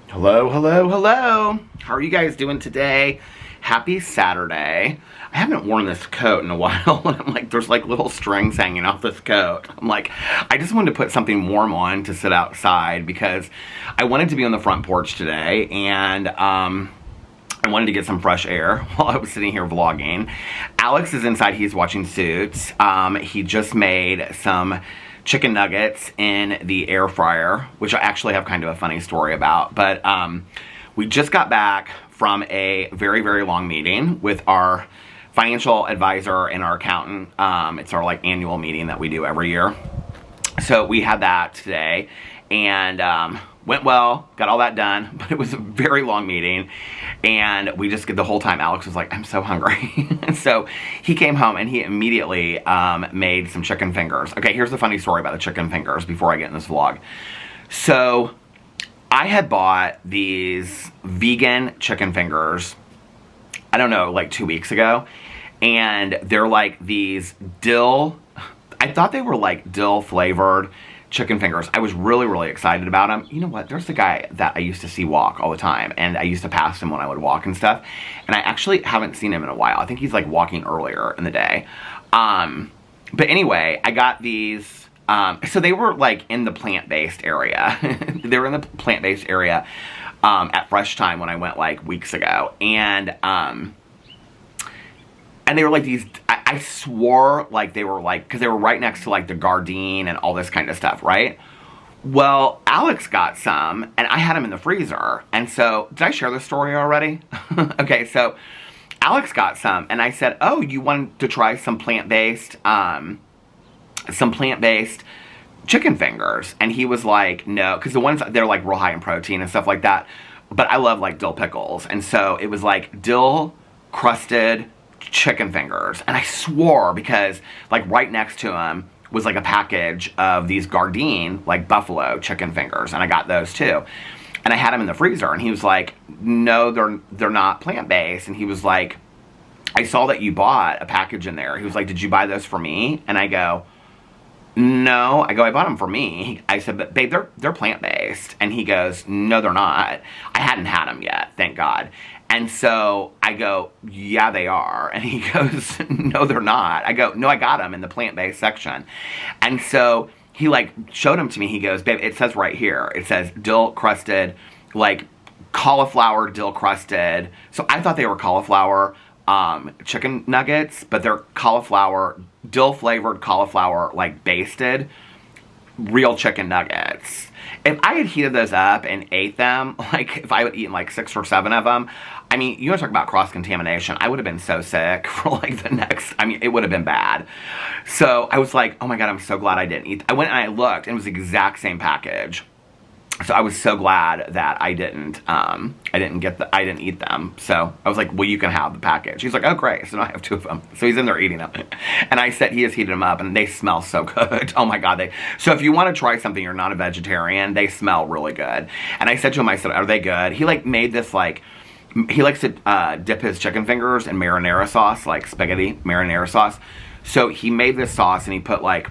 Hello, hello, hello. How are you guys doing today? Happy Saturday. I haven't worn this coat in a while, and I'm like, there's like little strings hanging off this coat. I'm like, I just wanted to put something warm on to sit outside because I wanted to be on the front porch today, and I wanted to get some fresh air while I was sitting here vlogging. Alex is inside, he's watching Suits. He just made some chicken nuggets in the air fryer, which I actually have kind of a funny story about. But we just got back from a very, very long meeting with our financial advisor and our accountant. It's our like annual meeting that we do every year. So we had that today, and went well, got all that done, but it was a very long meeting, and we just the whole time Alex was like, I'm so hungry. So he came home and he immediately made some chicken fingers. Okay, here's the funny story about the chicken fingers before I get in this vlog. So I had bought these vegan chicken fingers, I don't know, like 2 weeks ago, and they're like these dill, I thought they were like dill flavored chicken fingers. I was really, really excited about them. You know what? There's the guy that I used to see walk all the time, and I used to pass him when I would walk and stuff, and I actually haven't seen him in a while. I think he's like walking earlier in the day. But anyway, I got these, so they were like in the plant-based area. They were in the plant-based area at Fresh Time when I went like weeks ago, and they were like these, I swore like they were like, because they were right next to like the Gardein and all this kind of stuff, right? Well, Alex got some, and I had them in the freezer. And so, did I share this story already? Okay, so Alex got some, and I said, oh, you wanted to try some plant-based chicken fingers? And he was like, no, because the ones, they're like real high in protein and stuff like that. But I love like dill pickles. And so it was like dill crusted chicken fingers, and I swore, because like right next to him was like a package of these Gardein like buffalo chicken fingers, and I got those too, and I had them in the freezer, and he was like, no, they're not plant-based. And he was like, I saw that you bought a package in there. He was like, did you buy those for me? And I go, no. I go, I bought them for me. I said, but babe, they're plant-based. And he goes, no, they're not. I hadn't had them yet, thank God. And so I go, yeah, they are. And he goes, no, they're not. I go, no, I got them in the plant-based section. And so he like showed them to me. He goes, babe, it says right here, it says dill crusted, like cauliflower dill crusted. So I thought they were cauliflower chicken nuggets, but they're cauliflower, dill flavored cauliflower, like basted real chicken nuggets. If I had heated those up and ate them, like if I would eat like 6 or 7 of them, I mean, you want to talk about cross-contamination, I would have been so sick for like the next, I mean, it would have been bad. So I was like, oh my God, I'm so glad I didn't eat. I went and I looked, and it was the exact same package. So I was so glad that I didn't eat them. So I was like, well, you can have the package. He's like, oh, great. So now I have 2 of them. So he's in there eating them. And I said, he has heated them up, and they smell so good. Oh my God. So if you want to try something, you're not a vegetarian, they smell really good. And I said to him, I said, are they good? He like made this like, he likes to dip his chicken fingers in marinara sauce, like spaghetti marinara sauce. So he made this sauce, and he put like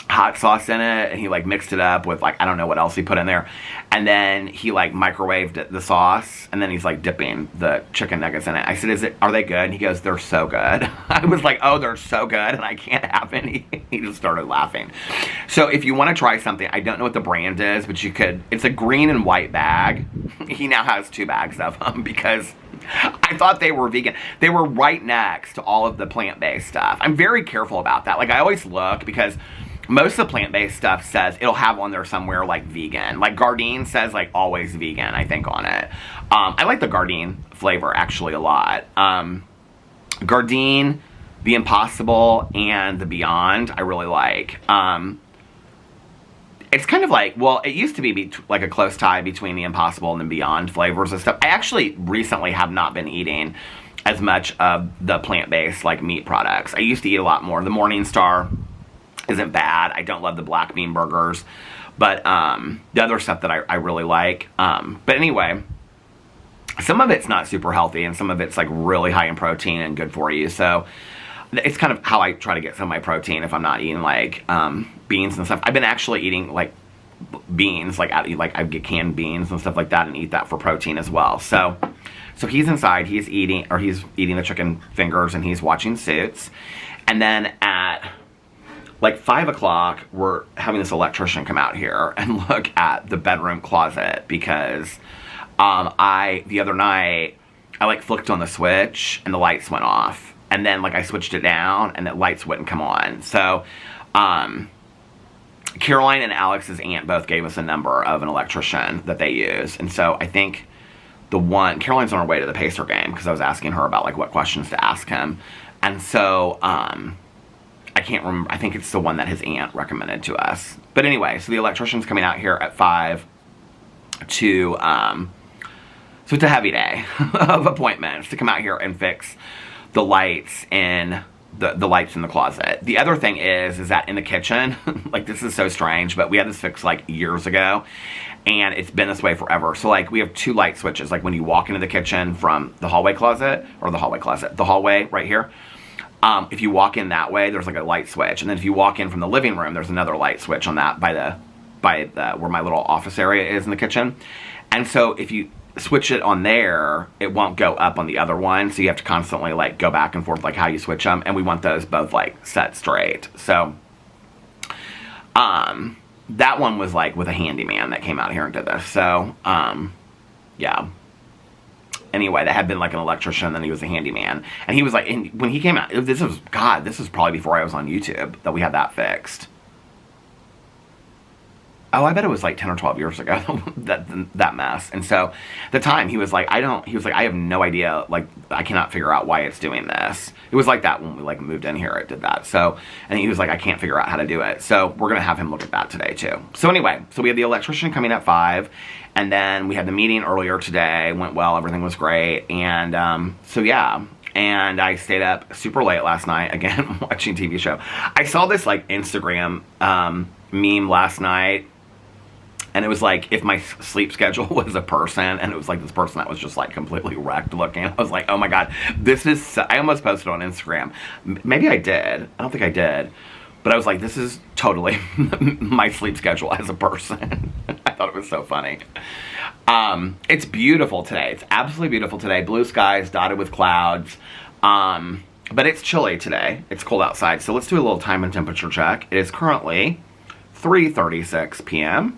hot sauce in it, and he like mixed it up with like, I don't know what else he put in there, and then he like microwaved the sauce, and then he's like dipping the chicken nuggets in it. I said, are they good? And he goes, they're so good. I was like, oh, they're so good, and I can't have any. He just started laughing. So if you want to try something, I don't know what the brand is, but you could, it's a green and white bag. He now has 2 bags of them, because I thought they were vegan. They were right next to all of the plant-based stuff. I'm very careful about that. Like, I always look, because most of the plant-based stuff says, it'll have on there somewhere like vegan. Like Gardein says like always vegan, I think, on it. I like the Gardein flavor actually a lot. Gardein, the Impossible, and the Beyond I really like. It's kind of like, well, it used to be like a close tie between the Impossible and the Beyond flavors and stuff. I actually recently have not been eating as much of the plant-based like meat products. I used to eat a lot more. The Morningstar isn't bad. I don't love the black bean burgers, but the other stuff that I really like. But anyway, some of it's not super healthy, and some of it's like really high in protein and good for you. So it's kind of how I try to get some of my protein if I'm not eating like beans and stuff. I've been actually eating like beans, like I get canned beans and stuff like that and eat that for protein as well. So he's inside, he's eating the chicken fingers and he's watching Suits. And then at like 5 o'clock, we're having this electrician come out here and look at the bedroom closet because the other night, I like flicked on the switch and the lights went off. And then like I switched it down and the lights wouldn't come on. So, Caroline and Alex's aunt both gave us a number of an electrician that they use. And so I think Caroline's on her way to the Pacer game because I was asking her about like what questions to ask him. And so, I can't remember. I think it's the one that his aunt recommended to us. But anyway, so the electrician's coming out here at 5 to, so it's a heavy day of appointments to come out here and fix the lights in the lights in the closet. The other thing is that in the kitchen, like this is so strange, but we had this fixed like years ago and it's been this way forever. So like we have 2 light switches. Like when you walk into the kitchen from the hallway right here, if you walk in that way, there's like a light switch. And then if you walk in from the living room, there's another light switch on that by the where my little office area is in the kitchen. And so if you switch it on there, it won't go up on the other one. So you have to constantly like go back and forth like how you switch them. And we want those both like set straight. So, that one was like with a handyman that came out here and did this. So, yeah. Anyway, that had been like an electrician, and then he was a handyman. And he was like, when he came out, this was probably before I was on YouTube that we had that fixed. Oh, I bet it was like 10 or 12 years ago, that mess. And so, at the time, he was like, I have no idea, like, I cannot figure out why it's doing this. It was like that when we, like, moved in here, it did that. So, and he was like, I can't figure out how to do it. So, we're going to have him look at that today, too. So, anyway, so we had the electrician coming at 5, and then we had the meeting earlier today, went well, everything was great, and, so, yeah. And I stayed up super late last night, again, watching TV show. I saw this, like, Instagram, meme last night. And it was like, if my sleep schedule was a person, and it was like this person that was just like completely wrecked looking. I was like, oh my God, this is, I almost posted on Instagram. Maybe I did. I don't think I did. But I was like, this is totally my sleep schedule as a person. I thought it was so funny. It's beautiful today. It's absolutely beautiful today. Blue skies dotted with clouds. But it's chilly today. It's cold outside. So let's do a little time and temperature check. It is currently 3:36 p.m.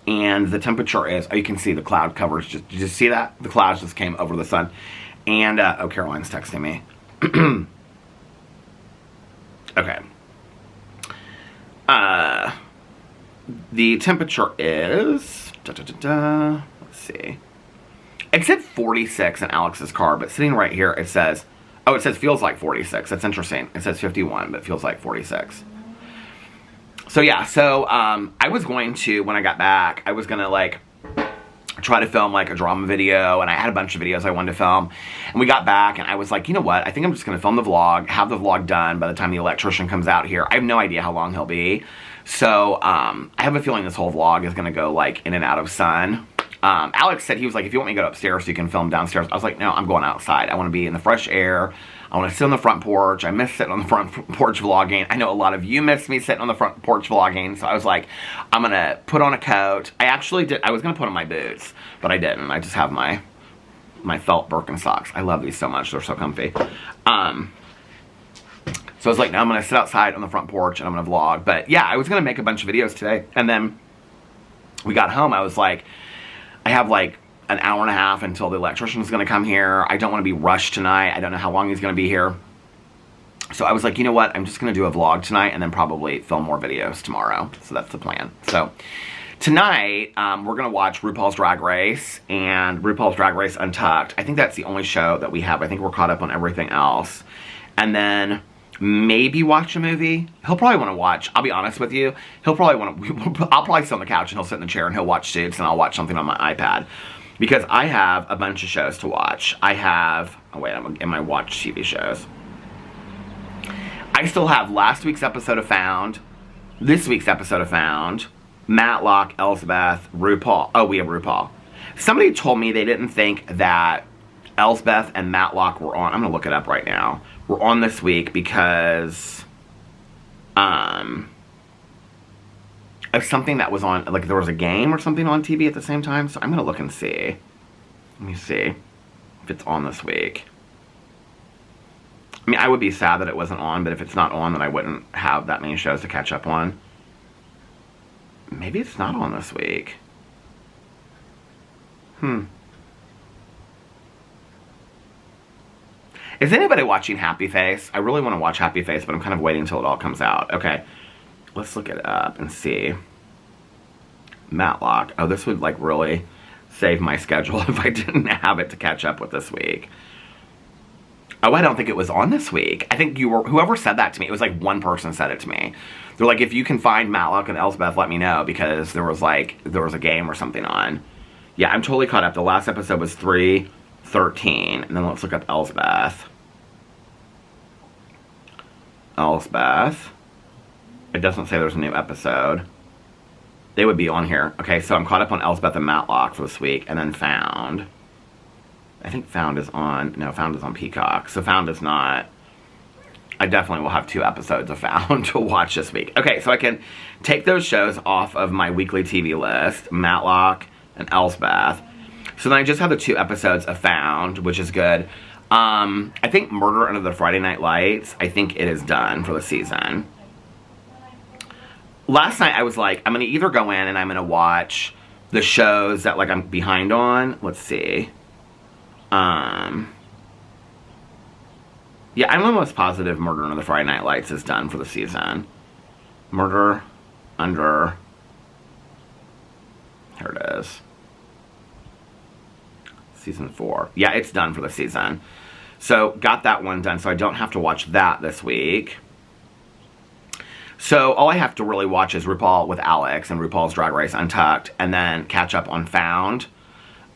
And the temperature is, oh, you can see the cloud covers. Did you see that? The clouds just came over the sun. And, oh, Caroline's texting me. Okay. The temperature is, let's see. It said 46 in Alex's car, but sitting right here, it says, oh, it says feels like 46. That's interesting. It says 51, but feels like 46. So yeah, so I was going to, when I got back, I was going to like try to film like a drama video, and I had a bunch of videos I wanted to film, and we got back and I was like, you know what, I think I'm just going to film the vlog, have the vlog done by the time the electrician comes out here. I have no idea how long he'll be, so I have a feeling this whole vlog is going to go like in and out of sun. Alex said, he was like, if you want me to go upstairs so you can film downstairs. I was like, no, I'm going outside. I want to be in the fresh air. I want to sit on the front porch. I miss sitting on the front porch vlogging. I know a lot of you miss me sitting on the front porch vlogging. So I was like, I'm going to put on a coat. I actually did. I was going to put on my boots, but I didn't. I just have my felt Birkenstocks. I love these so much. They're so comfy. So I was like, no, I'm going to sit outside on the front porch and I'm going to vlog. But yeah, I was going to make a bunch of videos today. And then we got home. I was like, I have like an hour and a half until the electrician's going to come here. I don't want to be rushed tonight. I don't know how long he's going to be here. So I was like, you know what? I'm just going to do a vlog tonight and then probably film more videos tomorrow. So that's the plan. So tonight, we're going to watch RuPaul's Drag Race and RuPaul's Drag Race Untucked. I think that's the only show that we have. I think we're caught up on everything else. And then maybe watch a movie. He'll probably want to watch, I'll be honest with you, he'll probably want to, I'll probably sit on the couch and he'll sit in the chair and he'll watch Suits and I'll watch something on my iPad. Because I have a bunch of shows to watch. I have, oh wait, I'm in my watch TV shows. I still have last week's episode of Found, this week's episode of Found, Matlock, Elsbeth, RuPaul. Oh, we have RuPaul. Somebody told me they didn't think that Elsbeth and Matlock were on. I'm going to look it up right now. We're on this week because of something that was on, like there was a game or something on TV at the same time. So I'm going to look and see. Let me see if it's on this week. I mean, I would be sad that it wasn't on, but if it's not on, then I wouldn't have that many shows to catch up on. Maybe it's not on this week. Is anybody watching Happy Face? I really want to watch Happy Face, but I'm kind of waiting until it all comes out. Okay, let's look it up and see. Matlock. Oh, this would like really save my schedule if I didn't have it to catch up with this week. Oh, I don't think it was on this week. I think whoever said that to me, it was like one person said it to me. They're like, if you can find Matlock and Elsbeth, let me know, because there was a game or something on. Yeah, I'm totally caught up. The last episode was 3:13, and then let's look up Elsbeth. Elsbeth. It doesn't say there's a new episode. They would be on here. Okay, so I'm caught up on Elsbeth and Matlock for this week, and then Found. I think Found is on, no, Found is on Peacock, so Found is not. I definitely will have 2 episodes of Found to watch this week. Okay, so I can take those shows off of my weekly TV list, Matlock and Elsbeth. So then I just have the 2 episodes of Found, which is good. I think Murder Under the Friday Night Lights, I think it is done for the season. Last night I was like, I'm going to either go in and I'm going to watch the shows that like I'm behind on. Let's see. Yeah, I'm almost positive Murder Under the Friday Night Lights is done for the season. Murder Under... Here it is. Season 4. Yeah, it's done for the season. So, got that one done, so I don't have to watch that this week. So, all I have to really watch is RuPaul with Alex and RuPaul's Drag Race Untucked, and then catch up on Found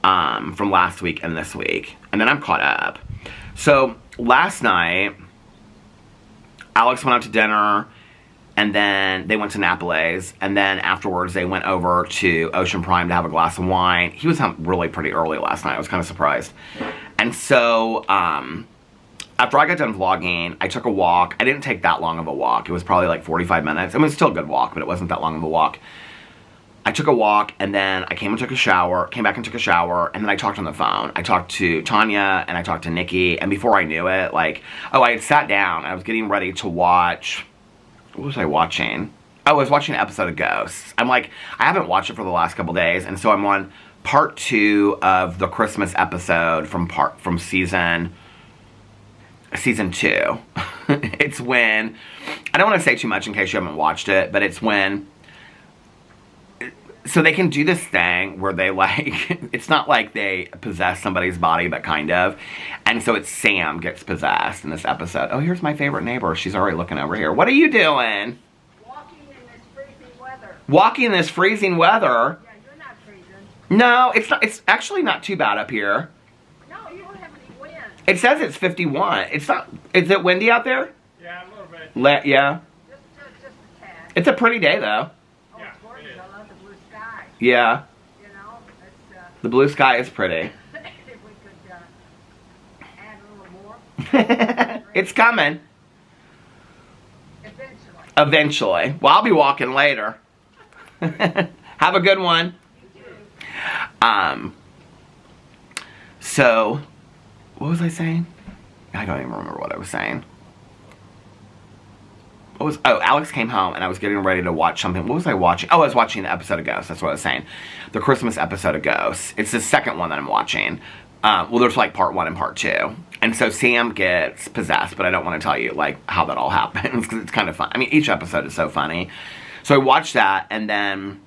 from last week and this week. And then I'm caught up. So, last night, Alex went out to dinner, and then they went to Indianapolis, and then afterwards they went over to Ocean Prime to have a glass of wine. He was home really pretty early last night. I was kind of surprised. And so, after I got done vlogging, I took a walk. I didn't take that long of a walk. It was probably like 45 minutes. I mean, it's still a good walk, but it wasn't that long of a walk. I took a walk, and then I came and took a shower, came back and took a shower, and then I talked on the phone. I talked to Tanya, and I talked to Nikki, and before I knew it, like, I had sat down. I was getting ready to watch... What was I watching? Oh, I was watching an episode of Ghosts. I'm like, I haven't watched it for the last couple days, and so I'm on part 2 of the Christmas episode from season 2. It's when, I don't want to say too much in case you haven't watched it, but it's when, so they can do this thing where they like, it's not like they possess somebody's body, but kind of. And so it's Sam gets possessed in this episode. Oh, here's my favorite neighbor. She's already looking over here. What are you doing? Walking in this freezing weather. Walking in this freezing weather? Yeah, you're not freezing. No, it's not. It's actually not too bad up here. No, you don't have any wind. It says it's 51. It's not, is it windy out there? Yeah, a little bit. Yeah. Just a tad. It's a pretty day though. Oh, Yeah, it's gorgeous. it is. I love the blue sky. Yeah. You know, it's, The blue sky is pretty. if we could add a little more. It's coming. Eventually. Eventually. Well, I'll be walking later. Have a good one. You do. So, what was I saying? I don't even remember what I was saying. Alex came home and I was getting ready to watch something. What was I watching? Oh, I was watching the episode of Ghosts. That's what I was saying. The Christmas episode of Ghosts. It's the second one that I'm watching. Well, there's like part 1 and part 2. And so Sam gets possessed, but I don't want to tell you like how that all happens because it's kind of fun. I mean, each episode is so funny. So I watched that, and then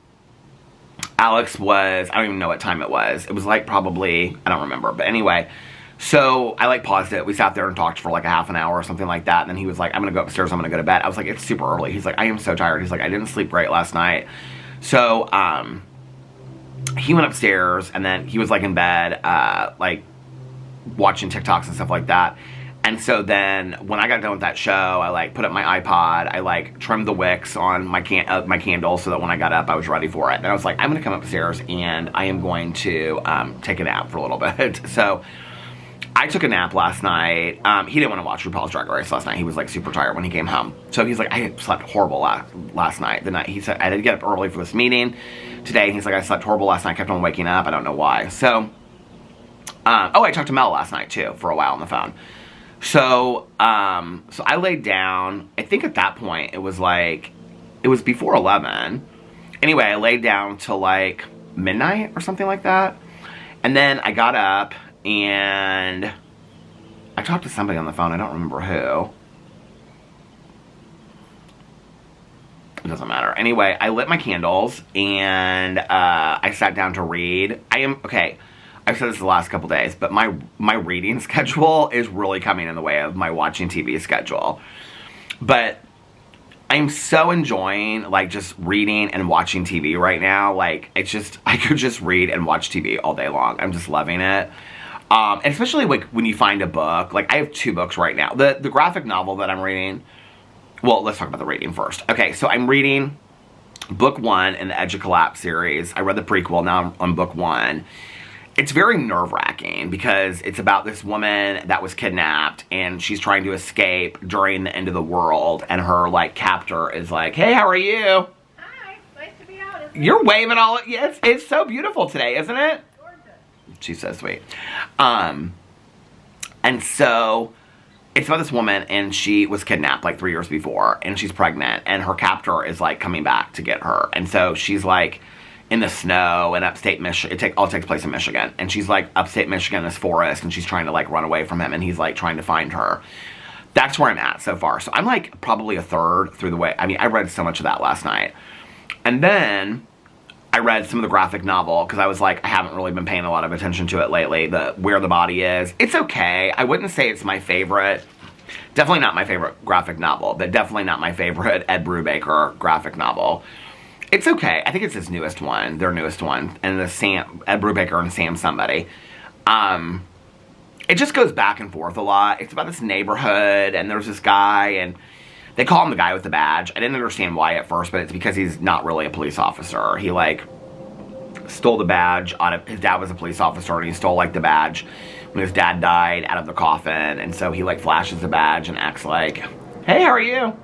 Alex was, I don't even know what time it was. It was like probably, I don't remember. But anyway, so I like paused it. We sat there and talked for like a half an hour or something like that. And then he was like, I'm going to go upstairs. I'm going to go to bed. I was like, it's super early. He's like, I am so tired. He's like, I didn't sleep great last night. So, he went upstairs, and then he was like in bed, like watching TikToks and stuff like that. And so then when I got done with that show, I like put up my iPod. I like trimmed the wicks on my candle so that when I got up, I was ready for it. And I was like, I'm going to come upstairs and I am going to take a nap for a little bit. So I took a nap last night. He didn't want to watch RuPaul's Drag Race last night. He was like super tired when he came home. So he's like, I slept horrible last night. The night he said, I did get up early for this meeting today. And he's like, I slept horrible last night. I kept on waking up. I don't know why. So, I talked to Mel last night too for a while on the phone. So I laid down. I think at that point it was before 11. Anyway, I laid down till like midnight or something like that. And then I got up and I talked to somebody on the phone. I don't remember who. It doesn't matter. Anyway, I lit my candles and I sat down to read. I've said this the last couple days, but my reading schedule is really coming in the way of my watching TV schedule. But I'm so enjoying, like, just reading and watching TV right now. Like, it's just, I could just read and watch TV all day long. I'm just loving it. And especially, like, when you find a book. Like, I have 2 books right now. The graphic novel that I'm reading, well, let's talk about the reading first. Okay, so I'm reading book 1 in the Edge of Collapse series. I read the prequel, now I'm on book 1. It's very nerve-wracking because it's about this woman that was kidnapped and she's trying to escape during the end of the world, and her, like, captor is like, hey, how are you? Hi, nice to be out. You're waving all, yes, it's so beautiful today, isn't it? Gorgeous. She's so sweet. And so it's about this woman, and she was kidnapped like 3 years before, and she's pregnant, and her captor is like coming back to get her. And so she's like in the snow in upstate Michigan. It all takes place in Michigan. And she's like upstate Michigan in this forest, and she's trying to like run away from him, and he's like trying to find her. That's where I'm at so far. So I'm like probably a third through the way. I mean, I read so much of that last night. And then I read some of the graphic novel because I was like, I haven't really been paying a lot of attention to it lately. Where the Body Is. It's okay. I wouldn't say it's my favorite. Definitely not my favorite graphic novel, but definitely not my favorite Ed Brubaker graphic novel. It's okay. I think it's his newest one, their newest one, and Ed Brubaker and Sam somebody. It just goes back and forth a lot. It's about this neighborhood, and there's this guy, and they call him the guy with the badge. I didn't understand why at first, but it's because he's not really a police officer. He, like, stole the badge out of, his dad was a police officer, and he stole, like, the badge when his dad died out of the coffin, and so he, like, flashes the badge and acts like, hey, how are you?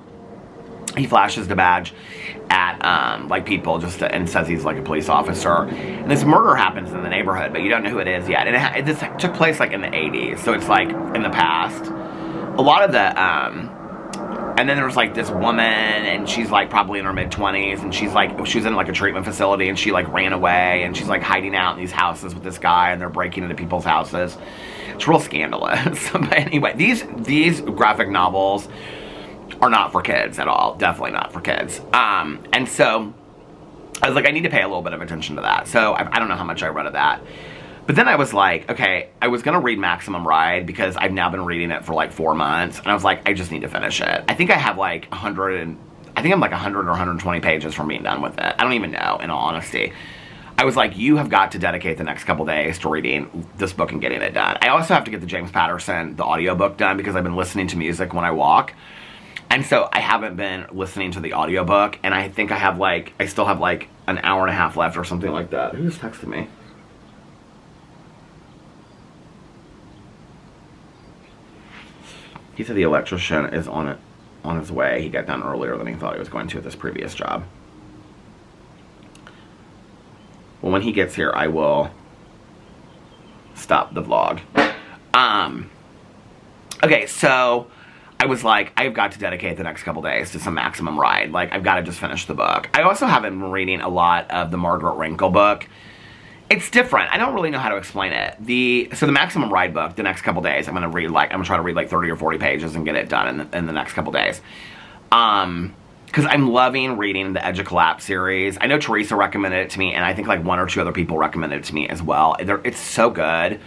He flashes the badge at, like, people and says he's, like, a police officer. And this murder happens in the neighborhood, but you don't know who it is yet. And this took place, like, in the 80s, so it's, like, in the past. A lot of the, and then there's, like, this woman, and she's, like, probably in her mid-20s, and she was in, like, a treatment facility, and she, like, ran away, and she's, like, hiding out in these houses with this guy, and they're breaking into people's houses. It's real scandalous. But anyway, these graphic novels are not for kids at all. Definitely not for kids. And so I was like, I need to pay a little bit of attention to that. So I don't know how much I read of that. But then I was like, okay, I was going to read Maximum Ride because I've now been reading it for like 4 months. And I was like, I just need to finish it. I think I have like 100 or 120 pages from being done with it. I don't even know, in all honesty. I was like, you have got to dedicate the next couple days to reading this book and getting it done. I also have to get the James Patterson, the audiobook done, because I've been listening to music when I walk. And so I haven't been listening to the audiobook, and I think I still have like an hour and a half left or something like that. Who just texted me? He said the electrician is on his way. He got done earlier than he thought he was going to at this previous job. Well, when he gets here, I will stop the vlog. Okay, so I was like, I've got to dedicate the next couple days to some Maximum Ride. Like, I've got to just finish the book. I also haven't been reading a lot of the Margaret Wrinkle book. It's different. I don't really know how to explain it. So the Maximum Ride book, the next couple days, I'm going to try to read like 30 or 40 pages and get it done in the next couple days. Because I'm loving reading the Edge of Collapse series. I know Teresa recommended it to me, and I think like 1 or 2 other people recommended it to me as well. It's so good.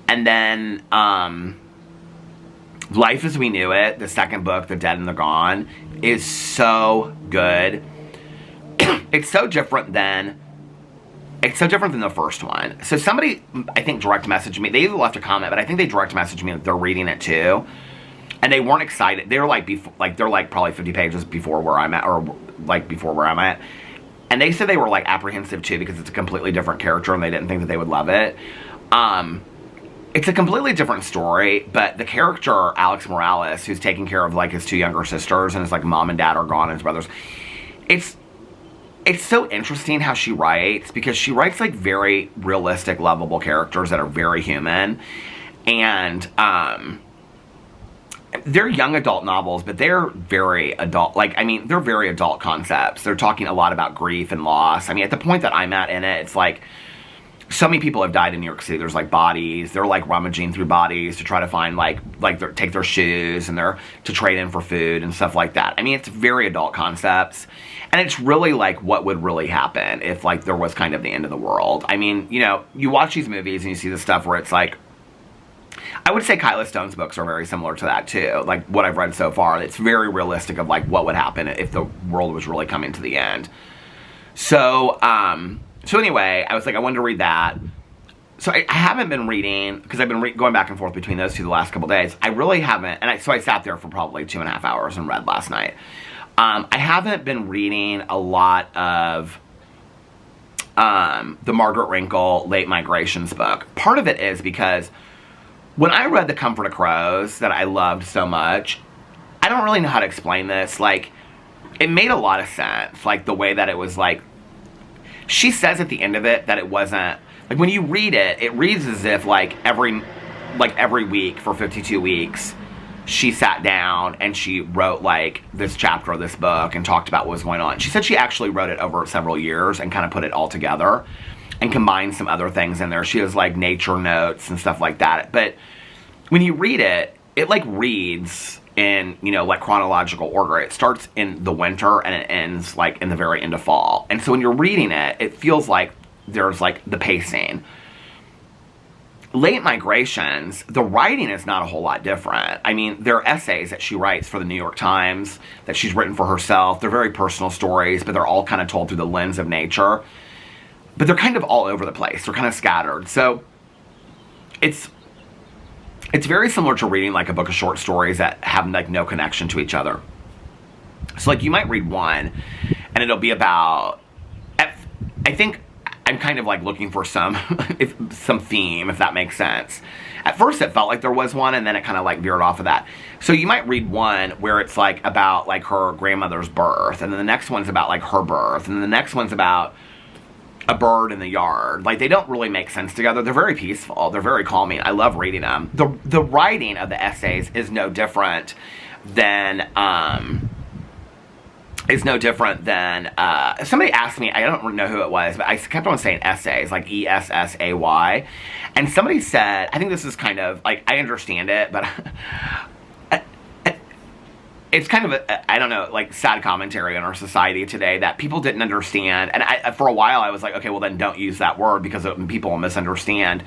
And then, Life as We Knew It, the second book, The Dead and the Gone, is so good. It's so different than the first one. So somebody, I think, direct messaged me. They either left a comment, but I think they direct messaged me that they're reading it too. And they weren't excited. They were they're like probably 50 pages before where I'm at, or like before where I'm at. And they said they were like apprehensive too because it's a completely different character and they didn't think that they would love it. it's a completely different story, but the character, Alex Morales, who's taking care of, like, his two younger sisters, and his, like, mom and dad are gone, and his brothers, it's so interesting how she writes, because she writes, like, very realistic, lovable characters that are very human, and, they're young adult novels, but they're very adult, like, I mean, they're very adult concepts. They're talking a lot about grief and loss. I mean, at the point that I'm at in it, it's like, so many people have died in New York City. There's, like, bodies. They're, like, rummaging through bodies to try to find, take their shoes, and they're to trade in for food and stuff like that. I mean, it's very adult concepts. And it's really, like, what would really happen if, like, there was kind of the end of the world. I mean, you know, you watch these movies and you see the stuff where it's, like, I would say Kyla Stone's books are very similar to that, too. Like, what I've read so far, it's very realistic of, like, what would happen if the world was really coming to the end. So, so anyway, I was like, I wanted to read that. So I haven't been reading, because I've been going back and forth between those two the last couple days. I really haven't, and so I sat there for probably 2.5 hours and read last night. I haven't been reading a lot of the Margaret Rinkle Late Migrations book. Part of it is because when I read The Comfort of Crows, that I loved so much, I don't really know how to explain this. Like, it made a lot of sense, like, the way that it was, like, she says at the end of it that it wasn't, like, when you read it, it reads as if, like, every week for 52 weeks, she sat down and she wrote, like, this chapter of this book and talked about what was going on. She said she actually wrote it over several years and kind of put it all together and combined some other things in there. She has, like, nature notes and stuff like that. But when you read it, it, like, reads in, you know, like, chronological order. It starts in the winter and it ends, like, in the very end of fall. And so when you're reading it, it feels like there's, like, the pacing. Late Migrations, the writing is not a whole lot different. I mean, there are essays that she writes for the New York Times that she's written for herself. They're very personal stories, but they're all kind of told through the lens of nature. But they're kind of all over the place. They're kind of scattered. So it's very similar to reading, like, a book of short stories that have, like, no connection to each other. So, like, you might read one, and it'll be about, I think I'm kind of, like, looking for some theme, if that makes sense. At first, it felt like there was one, and then it kind of, like, veered off of that. So you might read one where it's, like, about, like, her grandmother's birth, and then the next one's about, like, her birth, and then the next one's about a bird in the yard. Like, they don't really make sense together. They're very peaceful. They're very calming. I love reading them. The writing of the essays is no different than, somebody asked me, I don't know who it was, but I kept on saying essays, like E-S-S-A-Y. And somebody said, I think this is kind of, like, I understand it, but it's kind of I don't know, like, sad commentary on our society today that people didn't understand. And for a while I was like, okay, well then don't use that word because people will misunderstand.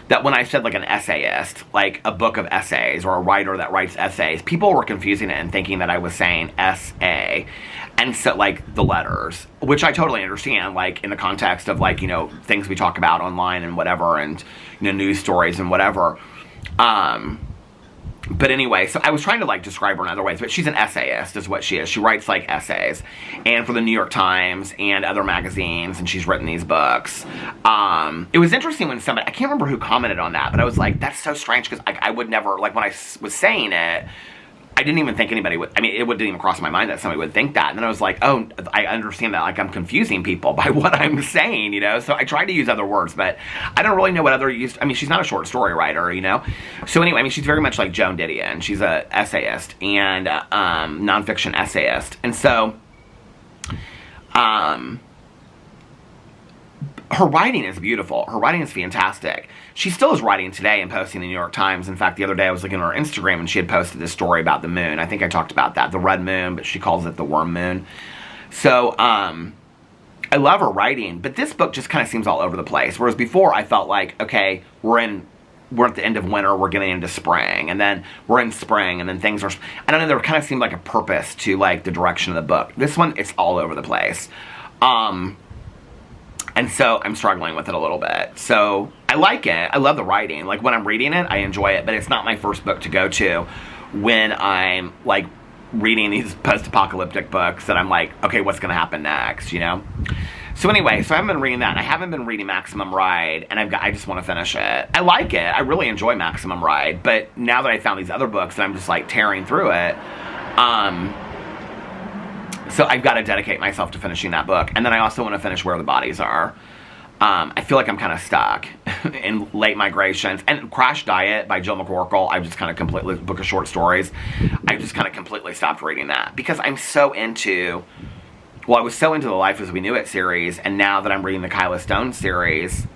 That when I said, like, an essayist, like a book of essays or a writer that writes essays, people were confusing it and thinking that I was saying S-A. And so, like, the letters, which I totally understand, like, in the context of, like, you know, things we talk about online and whatever, and, you know, news stories and whatever. But anyway, so I was trying to, like, describe her in other ways, but she's an essayist is what she is. She writes, like, essays, and for the New York Times and other magazines, and she's written these books. It was interesting when somebody, I can't remember who commented on that, but I was like, that's so strange, because I would never, like, when I was saying it, I didn't even think anybody would, I mean, it didn't even cross my mind that somebody would think that. And then I was like, oh, I understand that, like, I'm confusing people by what I'm saying, you know? So I tried to use other words, but I don't really know what other used, I mean, she's not a short story writer, you know? So anyway, I mean, she's very much like Joan Didion. She's a essayist and nonfiction essayist. And so, her writing is beautiful. Her writing is fantastic. She still is writing today and posting in the New York Times. In fact, the other day I was looking at her Instagram and she had posted this story about the moon. I think I talked about that, the red moon, but she calls it the worm moon. So, I love her writing, but this book just kind of seems all over the place. Whereas before I felt like, okay, we're at the end of winter, we're getting into spring, and then we're in spring, and then things are, I don't know, there kind of seemed like a purpose to, like, the direction of the book. This one, it's all over the place. And so I'm struggling with it a little bit. So I like it. I love the writing. Like, when I'm reading it, I enjoy it, but it's not my first book to go to when I'm, like, reading these post-apocalyptic books that I'm like, okay, what's going to happen next, you know? So anyway, so I haven't been reading that, and I haven't been reading Maximum Ride, and I just want to finish it. I like it. I really enjoy Maximum Ride, but now that I found these other books, and I'm just like tearing through it, so I've got to dedicate myself to finishing that book. And then I also want to finish Where the Bodies Are. I feel like I'm kind of stuck in Late Migrations. And Crash Diet by Jill McCorkle, I've just kind of completely, book of short stories, I've just kind of completely stopped reading that. Because I'm so into, well, I was so into the Life as We Knew It series, and now that I'm reading the Kyla Stone series,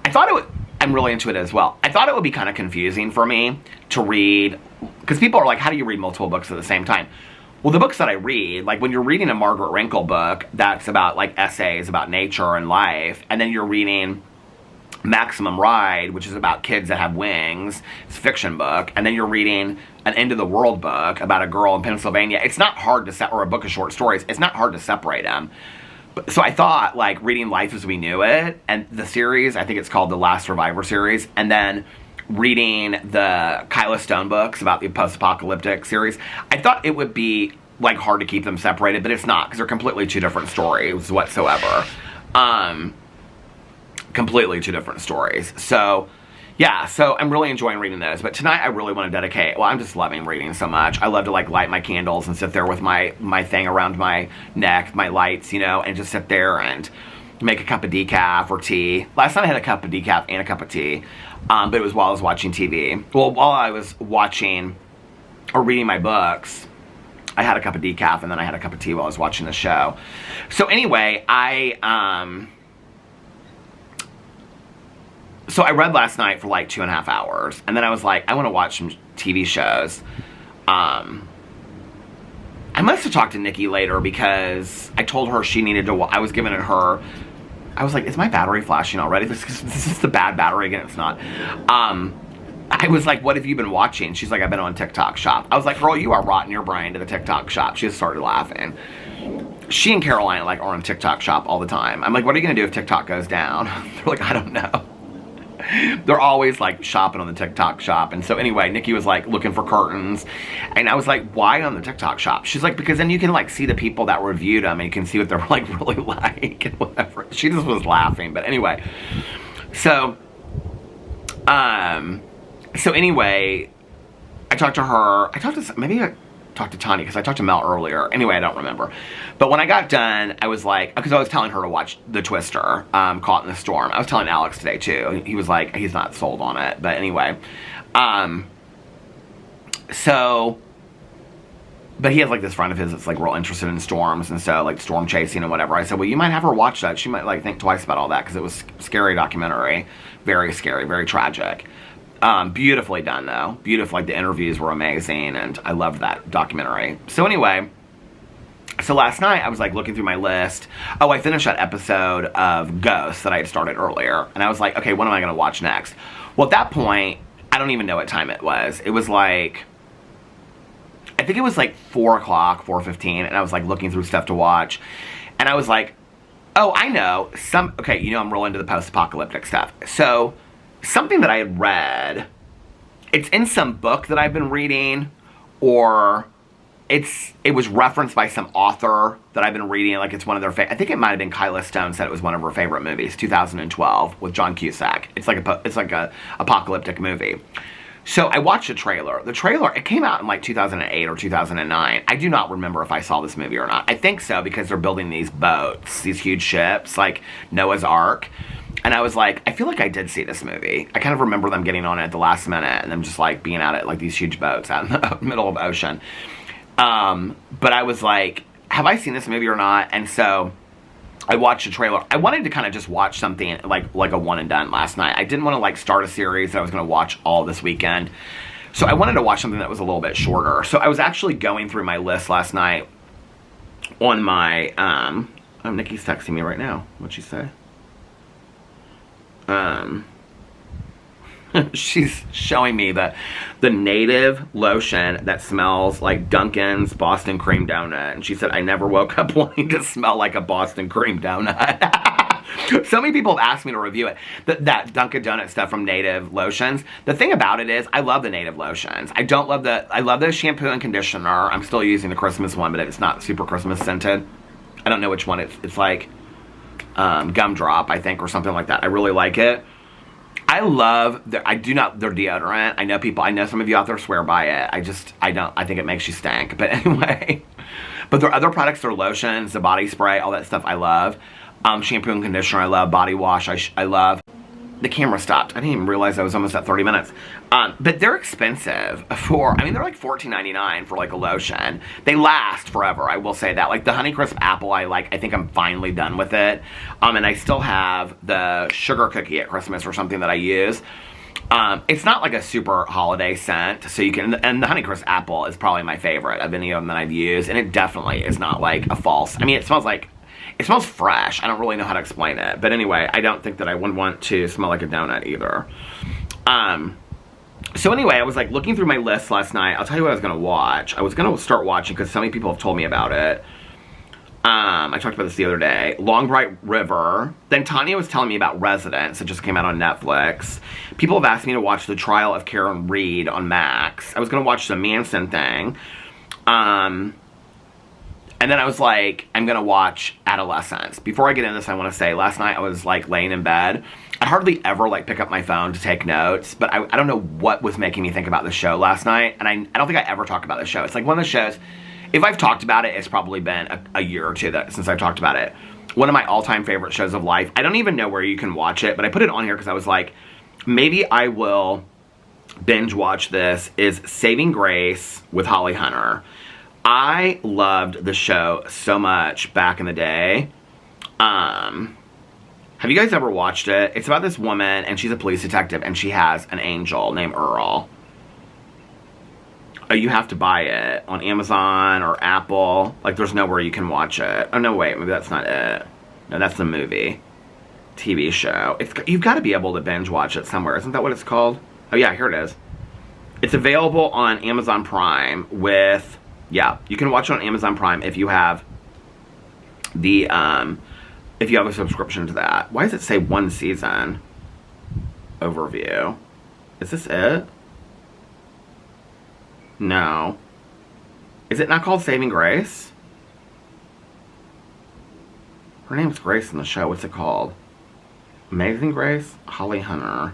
I thought it would, I'm really into it as well. I thought it would be kind of confusing for me to read, because people are like, how do you read multiple books at the same time? Well, the books that I read, like when you're reading a Margaret Wrinkle book that's about like essays about nature and life, and then you're reading Maximum Ride, which is about kids that have wings, it's a fiction book, and then you're reading an End of the World book about a girl in Pennsylvania, it's not hard to or a book of short stories, it's not hard to separate them. So I thought, like, reading Life as We Knew It, and the series, I think it's called The Last Survivor series, and then reading the Kyla Stone books about the post-apocalyptic series, I thought it would be, like, hard to keep them separated, but it's not, because they're completely two different stories whatsoever. Completely two different stories. So, yeah, so I'm really enjoying reading those, but tonight I really want to dedicate, well, I'm just loving reading so much. I love to, like, light my candles and sit there with my thing around my neck, my lights, you know, and just sit there and make a cup of decaf or tea. Last night I had a cup of decaf and a cup of tea. But it was while I was watching TV. Well, while I was watching or reading my books, I had a cup of decaf and then I had a cup of tea while I was watching the show. So anyway, so I read last night for like 2.5 hours. And then I was like, I want to watch some TV shows. I must have talked to Nikki later because I told her she needed to, I was giving it her, I was like, is my battery flashing already? This is the bad battery again. It's not. I was like, what have you been watching? She's like, I've been on TikTok Shop. I was like, girl, you are rotting your brain to the TikTok Shop. She just started laughing. She and Caroline like are on TikTok Shop all the time. I'm like, what are you going to do if TikTok goes down? They're like, I don't know. They're always like shopping on the TikTok Shop. And so anyway, Nikki was like looking for curtains. And I was like, why on the TikTok Shop? She's like, because then you can like see the people that reviewed them and you can see what they're like really like and whatever. She just was laughing. But anyway, so anyway, I talked to her. Maybe I talked to Tanya because I talked to Mel earlier. Anyway, I don't remember. But when I got done, I was like, because I was telling her to watch The Twister, Caught in the Storm. I was telling Alex today too. He was like, he's not sold on it. But anyway, but he has like this friend of his that's like real interested in storms and so like storm chasing and whatever. I said, well, you might have her watch that. She might like think twice about all that because it was a scary documentary. Very scary, very tragic. Beautifully done though. Beautiful, like the interviews were amazing and I loved that documentary. So anyway, so last night I was like looking through my list. Oh, I finished that episode of Ghosts that I had started earlier. And I was like, okay, what am I going to watch next? Well, at that point, I don't even know what time it was. It was like, I think it was like 4 o'clock, 4:15. And I was like looking through stuff to watch. And I was like, oh, I know. Okay, you know I'm real into the post-apocalyptic stuff. So something that I had read, it's in some book that I've been reading, or it was referenced by some author that I've been reading, like it's one of their I think it might have been Kyla Stone said it was one of her favorite movies, 2012 with John Cusack. It's like a apocalyptic movie. So I watched the trailer. The trailer, it came out in like 2008 or 2009. I do not remember if I saw this movie or not. I think so because they're building these boats, these huge ships, like Noah's Ark. And I was like, I feel like I did see this movie. I kind of remember them getting on it at the last minute and them just like being out at like these huge boats out in the middle of the ocean. But I was like, have I seen this movie or not? And so I watched the trailer. I wanted to kind of just watch something like a one and done last night. I didn't want to like start a series that I was going to watch all this weekend. So I wanted to watch something that was a little bit shorter. So I was actually going through my list last night on my, oh, Nikki's texting me right now. What'd she say? She's showing me the native lotion that smells like Dunkin's Boston cream donut. And she said, I never woke up wanting to smell like a Boston cream donut. So many people have asked me to review it. That Dunkin' Donut stuff from Native Lotions. The thing about it is, I love the Native Lotions. I love the shampoo and conditioner. I'm still using the Christmas one, but it's not super Christmas scented. I don't know which one it's like. Gumdrop, I think, or something like that. I really like it. I love their deodorant. I know some of you out there swear by it. I think it makes you stink. But anyway, but their other products, their lotions, the body spray, all that stuff I love. Shampoo and conditioner I love. Body wash I love. The camera stopped. I didn't even realize I was almost at 30 minutes. But they're expensive they're like $14.99 for like a lotion. They last forever, I will say that. Like the Honeycrisp apple, I think I'm finally done with it. And I still have the sugar cookie at Christmas or something that I use. It's not like a super holiday scent, so you can, and the Honeycrisp apple is probably my favorite of any of them that I've used, and it definitely is not like a false, it smells fresh. I don't really know how to explain it. But anyway, I don't think that I would want to smell like a donut either. So anyway, I was like looking through my list last night. I'll tell you what I was going to watch. I was going to start watching because so many people have told me about it. I talked about this the other day. Long Bright River. Then Tanya was telling me about Residence. It just came out on Netflix. People have asked me to watch The Trial of Karen Reed on Max. I was going to watch the Manson thing. And then I was like, I'm going to watch Adolescence. Before I get into this, I want to say, last night I was like laying in bed. I hardly ever like pick up my phone to take notes, but I don't know what was making me think about the show last night. And I don't think I ever talk about the show. It's like one of the shows, if I've talked about it, it's probably been a year or two since I've talked about it. One of my all-time favorite shows of life. I don't even know where you can watch it, but I put it on here because I was like, maybe I will binge watch this, is Saving Grace with Holly Hunter. I loved the show so much back in the day. Have you guys ever watched it? It's about this woman, and she's a police detective, and she has an angel named Earl. Oh, you have to buy it on Amazon or Apple. Like, there's nowhere you can watch it. Oh, no, wait, maybe that's not it. No, that's the movie. TV show. You've got to be able to binge watch it somewhere. Isn't that what it's called? Oh, yeah, here it is. It's available on Amazon Prime with... Yeah, you can watch it on Amazon Prime if you have the, if you have a subscription to that. Why does it say 1 season? Overview. Is this it? No. Is it not called Saving Grace? Her name's Grace in the show. What's it called? Amazing Grace? Holly Hunter.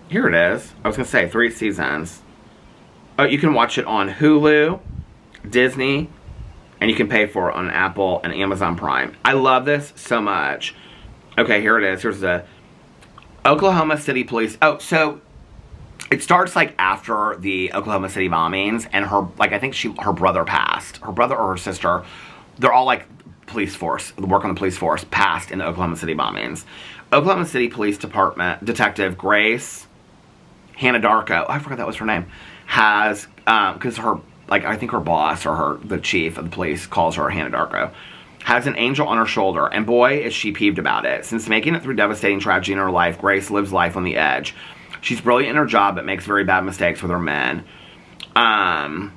Here it is. I was going to say 3 seasons. Oh, you can watch it on Hulu, Disney, and you can pay for it on Apple and Amazon Prime. I love this so much. Okay, here it is. Here's the Oklahoma City Police. Oh, so it starts like after the Oklahoma City bombings, and I think her brother passed. Her brother or her sister, they're all like police force, work on the police force, passed in the Oklahoma City bombings. Oklahoma City Police Department Detective Grace Hanadarko, I forgot that was her name, has, because I think her boss or the chief of the police calls her Hanadarko, has an angel on her shoulder, and boy, is she peeved about it. Since making it through devastating tragedy in her life, Grace lives life on the edge. She's brilliant in her job, but makes very bad mistakes with her men. And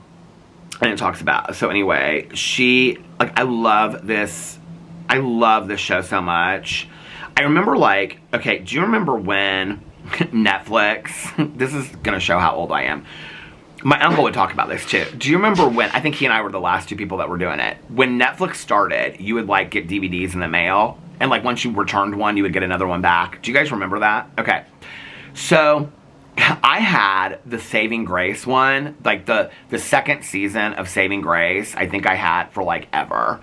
it talks about, so anyway, I love this show so much. I remember okay, do you remember when Netflix, this is going to show how old I am. My uncle would talk about this too. Do you remember when, I think he and I were the last 2 people that were doing it. When Netflix started, you would get DVDs in the mail, and once you returned one, you would get another one back. Do you guys remember that? Okay. So, I had the Saving Grace one, the second season of Saving Grace, I think I had for ever.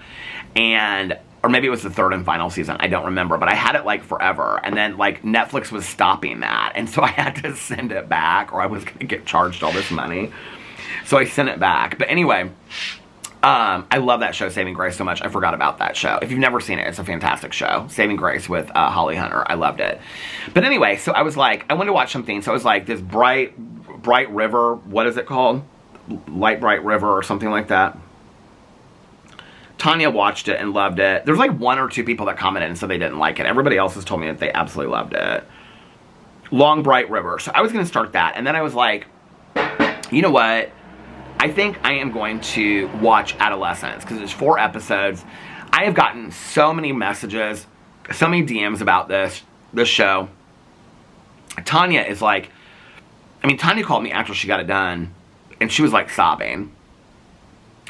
Or maybe it was the 3rd and final season, I don't remember, but I had it forever, and then Netflix was stopping that, and so I had to send it back, or I was going to get charged all this money, so I sent it back. But anyway, I love that show, Saving Grace, so much. I forgot about that show. If you've never seen it, it's a fantastic show, Saving Grace with Holly Hunter. I loved it. But anyway, so I was I wanted to watch something, so I was this Bright River, what is it called? Bright River or something like that. Tanya watched it and loved it. There's 1 or 2 people that commented and said they didn't like it. Everybody else has told me that they absolutely loved it. Long Bright River. So I was going to start that. And then I was you know what? I think I am going to watch Adolescence because there's 4 episodes. I have gotten so many messages, so many DMs about this show. Tanya is Tanya called me after she got it done, and she was sobbing.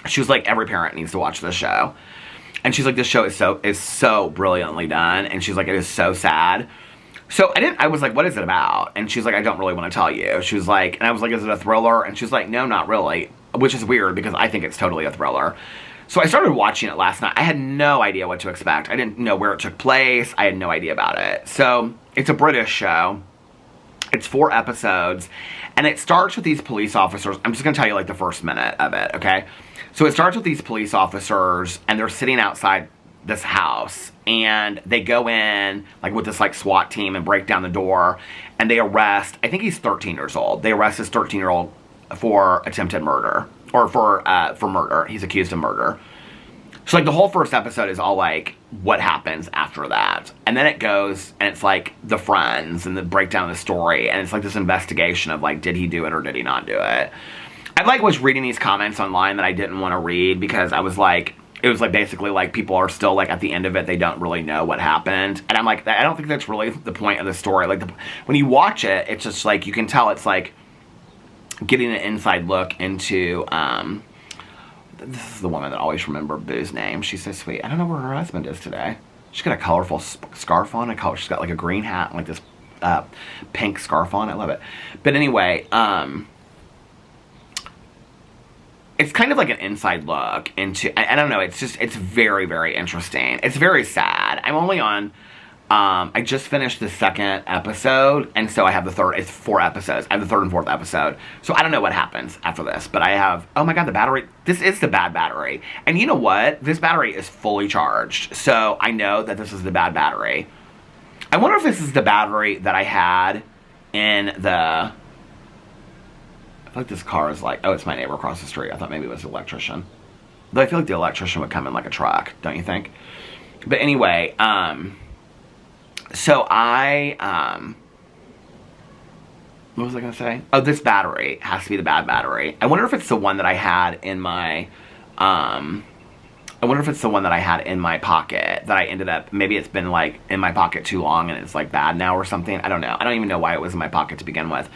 She was every parent needs to watch this show. And she's like, this show is so brilliantly done. And she's like, it is so sad. So I was like, what is it about? And she's like, I don't really want to tell you. She was like, and I was like, is it a thriller? And she's like, no, not really. Which is weird because I think it's totally a thriller. So I started watching it last night. I had no idea what to expect. I didn't know where it took place. I had no idea about it. So it's a British show. It's 4 episodes. And it starts with these police officers. I'm just going to tell you like the first minute of it, okay? So it starts with these police officers and they're sitting outside this house, and they go in like with this like SWAT team and break down the door, and they arrest, I think he's 13 years old. They arrest this 13-year-old for attempted murder, or for murder. He's accused of murder. So like the whole first episode is all like what happens after that, and then it goes and it's like the friends and the breakdown of the story, and it's like this investigation of like, did he do it or did he not do it? I like was reading these comments online that I didn't want to read because I was like, it was like basically like people are still like at the end of it, they don't really know what happened. And I'm like, I don't think that's really the point of the story. Like when you watch it, it's just like, you can tell it's like getting an inside look into, this is the woman that I always remember Boo's name. She's so sweet. I don't know where her husband is today. She's got a colorful scarf on. She's got like a green hat and like this pink scarf on. I love it. But anyway, it's kind of like an inside look into, I don't know, it's very, very interesting. It's very sad. I'm only on, I just finished the 2nd episode, and so I have the 3rd, it's 4 episodes. I have the 3rd and 4th episode. So I don't know what happens after this, but I have, oh my god, the battery, this is the bad battery. And you know what? This battery is fully charged, so I know that this is the bad battery. I wonder if this is the battery that I had in the, I feel like this car is like, oh, it's my neighbor across the street. I thought maybe it was the electrician. Though I feel like the electrician would come in like a truck, don't you think? But anyway, so I, what was I going to say? Oh, this battery has to be the bad battery. I wonder if it's the one that I had in my, I wonder if it's the one that I had in my pocket that I ended up, maybe it's been like in my pocket too long and it's like bad now or something. I don't know. I don't even know why it was in my pocket to begin with.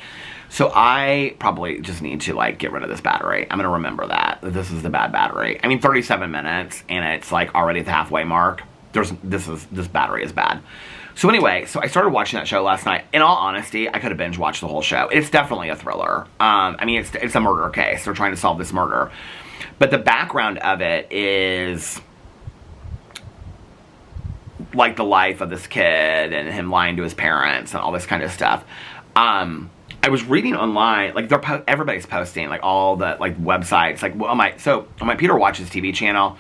So I probably just need to like get rid of this battery. I'm going to remember that this is the bad battery. I mean, 37 minutes and it's like already at the halfway mark. This battery is bad. So anyway, so I started watching that show last night. In all honesty, I could have binge watched the whole show. It's definitely a thriller. I mean, it's a murder case. They're trying to solve this murder. But the background of it is like the life of this kid and him lying to his parents and all this kind of stuff. I was reading online, like everybody's posting, like all the like websites, like on my Peter Watches TV channel,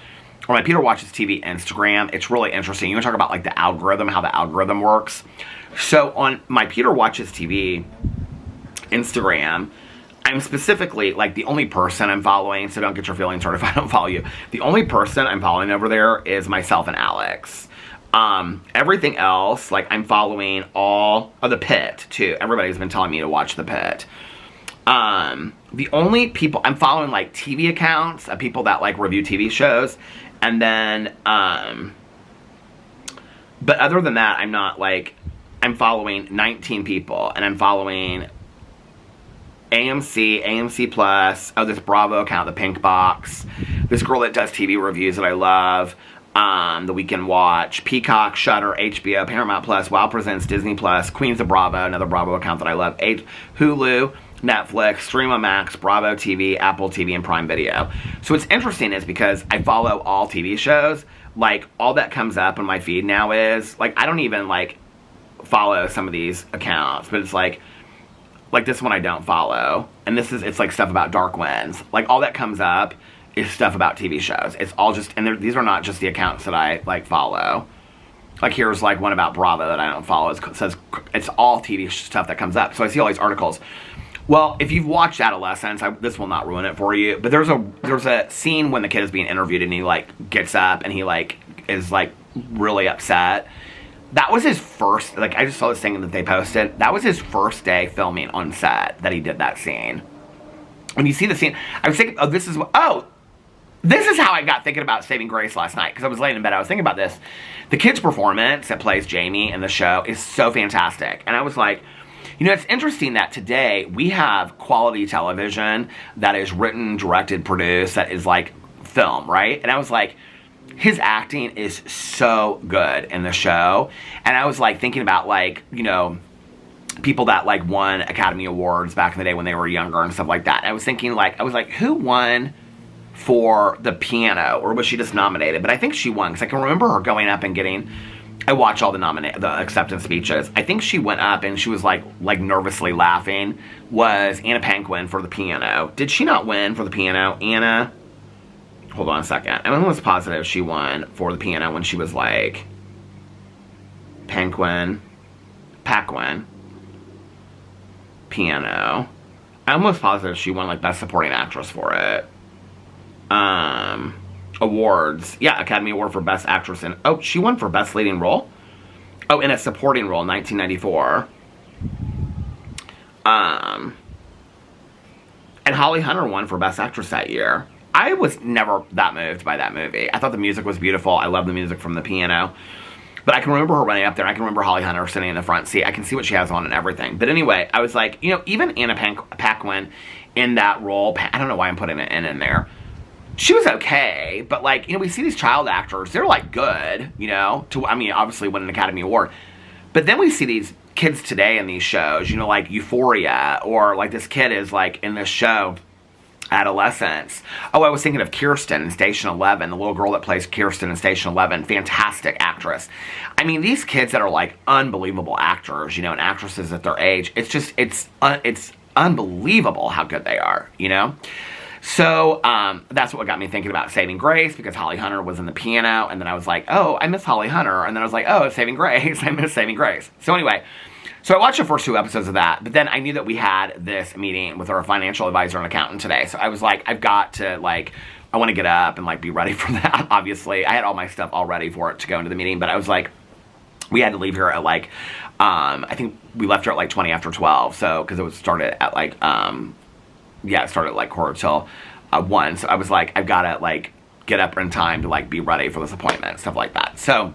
or my Peter Watches TV Instagram. It's really interesting. You want to talk about like the algorithm, how the algorithm works. So on my Peter Watches TV Instagram, I'm specifically like the only person I'm following. So don't get your feelings hurt if I don't follow you. The only person I'm following over there is myself and Alex. Everything else, like I'm following all of The Pit too. Everybody's been telling me to watch The Pit. The only people I'm following, like TV accounts of people that like review TV shows, and then but other than that, I'm not like, I'm following 19 people, and I'm following AMC Plus, oh, this Bravo account, the Pink Box, this girl that does TV reviews that I love, The Weekend Watch, Peacock, Shudder, HBO, Paramount Plus, Wow Presents, Disney Plus, Queens of Bravo, another Bravo account that I love, Hulu, Netflix, Streama Max, Bravo TV, Apple TV, and Prime Video. So what's interesting is because I follow all TV shows, like all that comes up on my feed now is, like I don't even like follow some of these accounts, but it's like this one I don't follow. And it's like stuff about Dark Winds. Like all that comes up is stuff about TV shows. It's all just, and these are not just the accounts that I like follow. Like here's like one about Bravo that I don't follow. It says it's all TV stuff that comes up. So I see all these articles. Well, if you've watched Adolescence, this will not ruin it for you. But there's a scene when the kid is being interviewed and he like gets up and he like is like really upset. That was his first, like I just saw this thing that they posted. That was his first day filming on set that he did that scene. When you see the scene, I was thinking, this is how I got thinking about Saving Grace last night, because I was laying in bed, I was thinking about this. The kid's performance that plays Jamie in the show is so fantastic. And I was like, you know, it's interesting that today we have quality television that is written, directed, produced, that is like film, right? And I was like, his acting is so good in the show. And I was like thinking about like, you know, people that like won Academy Awards back in the day when they were younger and stuff like that. And I was thinking like, I was like, who won for the piano, or was she just nominated? But I think she won, because I can remember her going up and getting, I watched all the acceptance speeches. I think she went up and she was like nervously laughing, was Anna Paquin for the piano. Did she not win for the piano? Anna, hold on a second. I'm almost positive she won for the piano when she was like, Paquin, piano. I'm almost positive she won like Best Supporting Actress for it. Awards. Yeah, Academy Award for Best Actress in... Oh, she won for Best Leading Role? Oh, in a Supporting Role, 1994. And Holly Hunter won for Best Actress that year. I was never that moved by that movie. I thought the music was beautiful. I love the music from the piano. But I can remember her running up there. I can remember Holly Hunter sitting in the front seat. I can see what she has on and everything. But anyway, I was like, you know, even Anna Paquin in that role... I don't know why I'm putting an N in there. She was okay, but like, you know, we see these child actors, they're like good, you know, I mean, obviously win an Academy Award. But then we see these kids today in these shows, you know, like Euphoria, or like this kid is like in this show, Adolescence. Oh, I was thinking of Kirsten in Station 11, the little girl that plays Kirsten in Station 11, fantastic actress. I mean, these kids that are like unbelievable actors, you know, and actresses at their age, it's just, it's unbelievable how good they are, you know? So, that's what got me thinking about Saving Grace, because Holly Hunter was in the piano, and then I was like, oh, I miss Holly Hunter, and then I was like, oh, it's Saving Grace, I miss Saving Grace. So anyway, so I watched the first 2 episodes of that, but then I knew that we had this meeting with our financial advisor and accountant today, so I was like, I've got to, like, I want to get up and, like, be ready for that, obviously. I had all my stuff all ready for it to go into the meeting, but I was like, we had to leave here at, like, I think we left here at, like, 20 after 12, so, because it was started at, like, yeah, it started at like 1:45, so I was like, I've got to like get up in time to like be ready for this appointment and stuff like that. So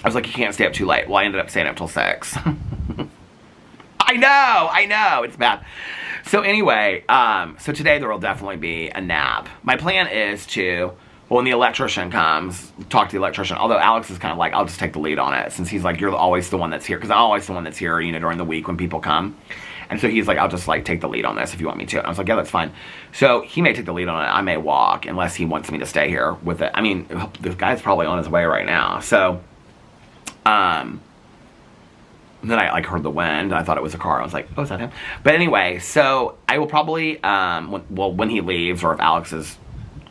I was like, you can't stay up too late. Well, I ended up staying up till 6. I know, it's bad. So anyway, so today there will definitely be a nap. My plan is to, well, when the electrician comes, talk to the electrician, although Alex is kind of like, I'll just take the lead on it, since he's like, you're always the one that's here, because I'm always the one that's here, you know, during the week when people come. And so he's like, I'll just like take the lead on this if you want me to. And I was like, yeah, that's fine. So he may take the lead on it. I may walk, unless he wants me to stay here with it. I mean, this guy's probably on his way right now. So, then I like heard the wind, and I thought it was a car. I was like, oh, is that him? But anyway, so I will probably, when he leaves, or if Alex is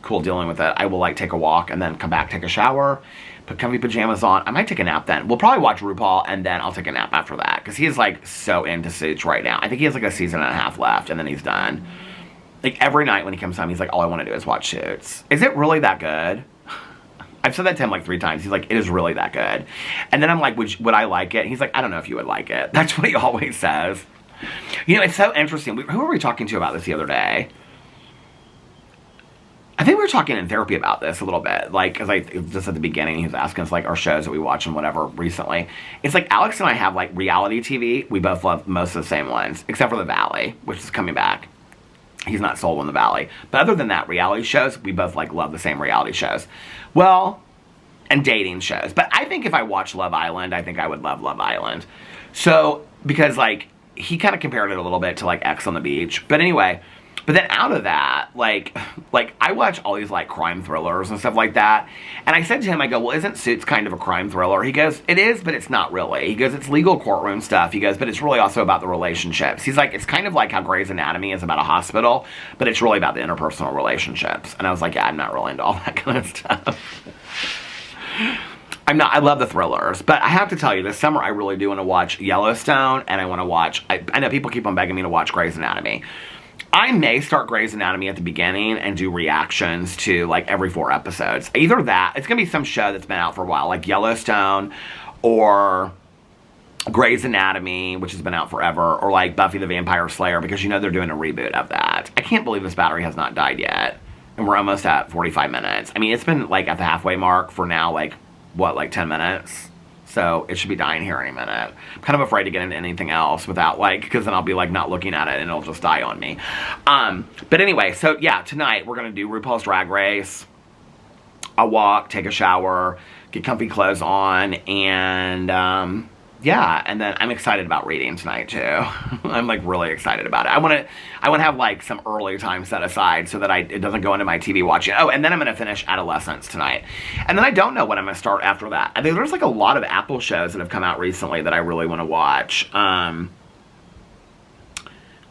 cool dealing with it, I will like take a walk and then come back, take a shower, put comfy pajamas on. I might take a nap then. We'll probably watch RuPaul, and then I'll take a nap after that, because he is like so into Suits right now. I think he has like a season and a half left, and then he's done. Like every night when he comes home, he's like, all I want to do is watch Suits. Is it really that good? I've said that to him like 3 times. He's like, it is really that good. And then I'm like, would I like it? He's like, I don't know if you would like it. That's what he always says. You know, it's so interesting. Who were we talking to about this the other day? I think we were talking in therapy about this a little bit, like, because I just at the beginning, he was asking us, like, our shows that we watch and whatever recently. It's like, Alex and I have, like, reality TV. We both love most of the same ones, except for The Valley, which is coming back. He's not sold on The Valley. But other than that, reality shows, we both, like, love the same reality shows. Well, and dating shows. But I think if I watched Love Island, I think I would love Love Island. So, because, like, he kind of compared it a little bit to, like, X on the Beach. But anyway... But then out of that, like I watch all these, like, crime thrillers and stuff like that. And I said to him, I go, well, isn't Suits kind of a crime thriller? He goes, it is, but it's not really. He goes, it's legal courtroom stuff. He goes, but it's really also about the relationships. He's like, it's kind of like how Grey's Anatomy is about a hospital, but it's really about the interpersonal relationships. And I was like, yeah, I'm not really into all that kind of stuff. I love the thrillers, but I have to tell you, this summer I really do want to watch Yellowstone, and I want to watch, I know people keep on begging me to watch Grey's Anatomy. I may start Grey's Anatomy at the beginning and do reactions to, like, every 4 episodes. Either that, it's going to be some show that's been out for a while, like Yellowstone, or Grey's Anatomy, which has been out forever, or, like, Buffy the Vampire Slayer, because you know they're doing a reboot of that. I can't believe this battery has not died yet, and we're almost at 45 minutes. I mean, it's been, like, at the halfway mark for now, like, what, like 10 minutes? So it should be dying here any minute. I'm kind of afraid to get into anything else without, like, because then I'll be, like, not looking at it and it'll just die on me. But anyway, so yeah, tonight we're going to do RuPaul's Drag Race. I'll walk, take a shower, get comfy clothes on, and yeah, and then I'm excited about reading tonight too. I'm like really excited about it. I want to have like some early time set aside so that it doesn't go into my TV watching. Oh, and then I'm going to finish Adolescence tonight. And then I don't know when I'm going to start after that. I think there's like a lot of Apple shows that have come out recently that I really want to watch. Let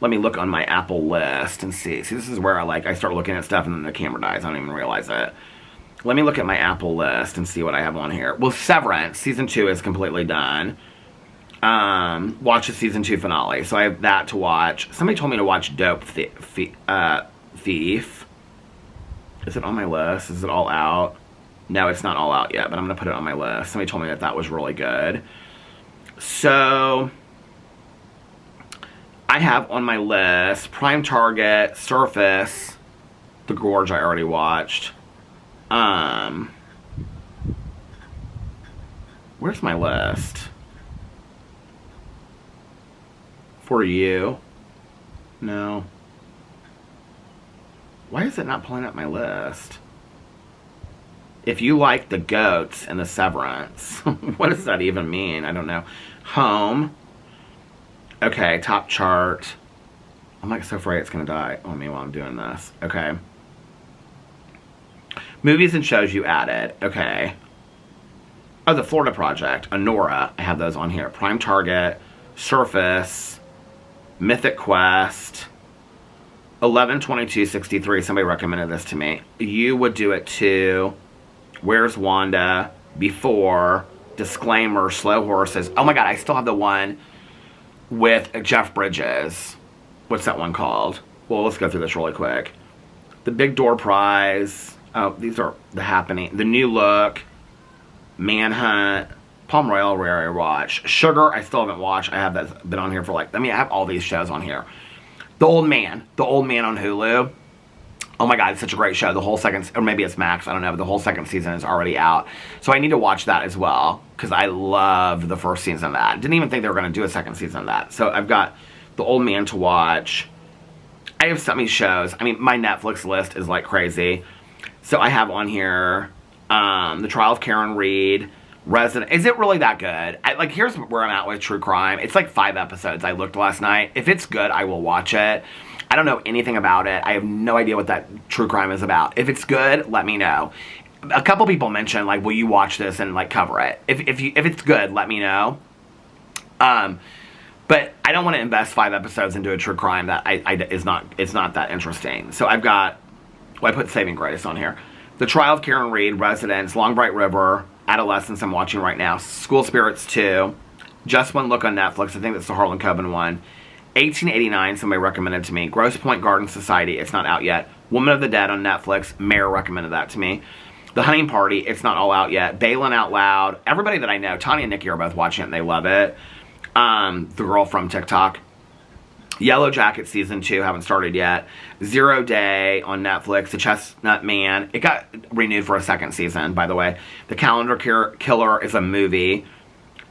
me look on my Apple list and see. See, this is where I start looking at stuff and then the camera dies. I don't even realize it. Let me look at my Apple list and see what I have on here. Well, Severance, season 2 is completely done. Watch the season 2 finale. So I have that to watch. Somebody told me to watch Dope Thief. Is it on my list? Is it all out? No, it's not all out yet, but I'm going to put it on my list. Somebody told me that was really good. So I have on my list Prime Target, Surface, The Gorge I already watched. Where's my list? For You. No. Why is it not pulling up my list? If you like the goats and the Severance. What does that even mean? I don't know. Home. Okay, top chart. I'm like so afraid it's gonna die on me while I'm doing this. Okay. Movies and shows you added. Okay. Oh, The Florida Project. Honora. I have those on here. Prime Target. Surface. Mythic Quest. 11/22/63. Somebody recommended this to me. You Would Do It Too. Where's Wanda? Before. Disclaimer. Slow Horses. Oh my god, I still have the one with Jeff Bridges. What's that one called? Well, let's go through this really quick. The Big Door Prize. Oh, these are The Happening. The New Look. Manhunt. Palm Royal Rare I watch. Sugar, I still haven't watched. I have that been on here for I have all these shows on here. The Old Man. The Old Man on Hulu. Oh my god, it's such a great show. The whole second, or maybe it's Max, I don't know, but the whole second season is already out. So I need to watch that as well, because I loved the first season of that. Didn't even think they were going to do a second season of that. So I've got The Old Man to watch. I have so many shows. I mean, my Netflix list is like crazy. So I have on here, The Trial of Karen Reed, Resident. Is it really that good? Here's where I'm at with true crime. It's like 5 episodes I looked last night. If it's good, I will watch it. I don't know anything about it. I have no idea what that true crime is about. If it's good, let me know. A couple people mentioned, will you watch this and, cover it? If it's good, let me know. But I don't want to invest 5 episodes into a true crime that it's not that interesting. So I've got, I put Saving Grace on here. The Trial of Karen Reed, Residence, Long Bright River, Adolescence I'm watching right now, School Spirits 2, Just One Look on Netflix, I think that's the Harlan Coben one, 1889, somebody recommended to me, Grosse Pointe Garden Society, it's not out yet, Woman of the Dead on Netflix, Mayor recommended that to me, The Hunting Party, it's not all out yet, Balin Out Loud, everybody that I know, Tanya and Nikki are both watching it and they love it, the girl from TikTok, Yellow Jacket Season 2, haven't started yet. 0 Day on Netflix. The Chestnut Man. It got renewed for a second season, by the way. The Calendar Killer is a movie.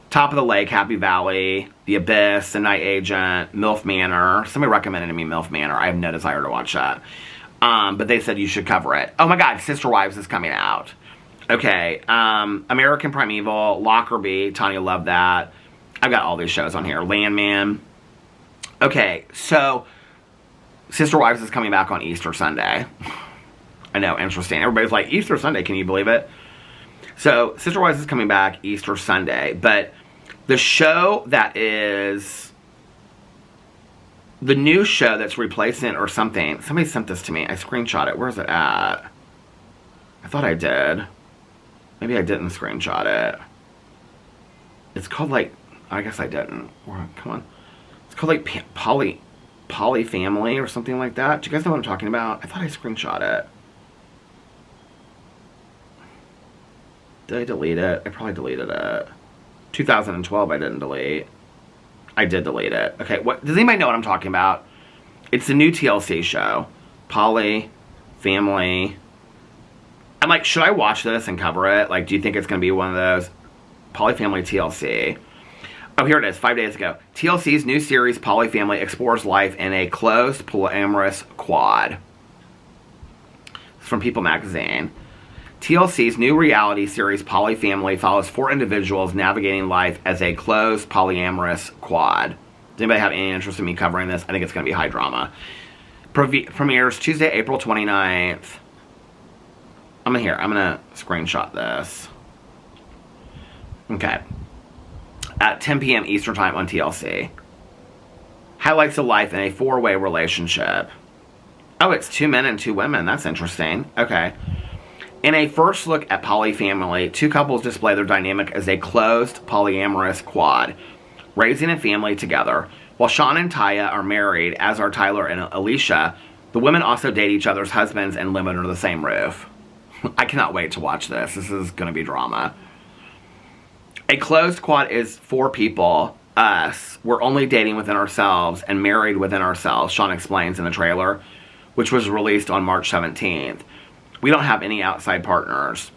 Top of the Lake, Happy Valley. The Abyss, The Night Agent. MILF Manor. Somebody recommended to me MILF Manor. I have no desire to watch that. But they said you should cover it. Oh my god, Sister Wives is coming out. Okay. American Primeval. Lockerbie. Tanya loved that. I've got all these shows on here. Landman. Okay, so Sister Wives is coming back on Easter Sunday. I know, interesting. Everybody's like, Easter Sunday, can you believe it? So, Sister Wives is coming back Easter Sunday. But the show that is... the new show that's replacing or something... Somebody sent this to me. I screenshot it. Where's it at? I thought I did. Maybe I didn't screenshot it. It's called I guess I didn't. Come on. It's called Poly Family or something like that. Do you guys know what I'm talking about? I thought I screenshot it. Did I delete it? I probably deleted it. 2012 I didn't delete. I did delete it. Okay, what does anybody know what I'm talking about? It's a new TLC show. Poly Family. I'm like, should I watch this and cover it? Do you think it's going to be one of those? Poly Family TLC. Oh, here it is, 5 days ago. TLC's new series, Poly Family, explores life in a closed, polyamorous quad. It's from People magazine. TLC's new reality series, Polyfamily, follows 4 individuals navigating life as a closed polyamorous quad. Does anybody have any interest in me covering this? I think it's going to be high drama. Premieres Tuesday, April 29th. I'm going to screenshot this. Okay. At 10 p.m. Eastern Time on TLC. Highlights of life in a 4-way relationship. Oh, it's 2 men and 2 women. That's interesting. Okay. In a first look at Polyfamily, 2 couples display their dynamic as a closed polyamorous quad, raising a family together. While Sean and Taya are married, as are Tyler and Alicia, the women also date each other's husbands and live under the same roof. I cannot wait to watch this. This is going to be drama. A closed quad is 4 people, us. We're only dating within ourselves and married within ourselves, Sean explains in the trailer, which was released on March 17th. We don't have any outside partners.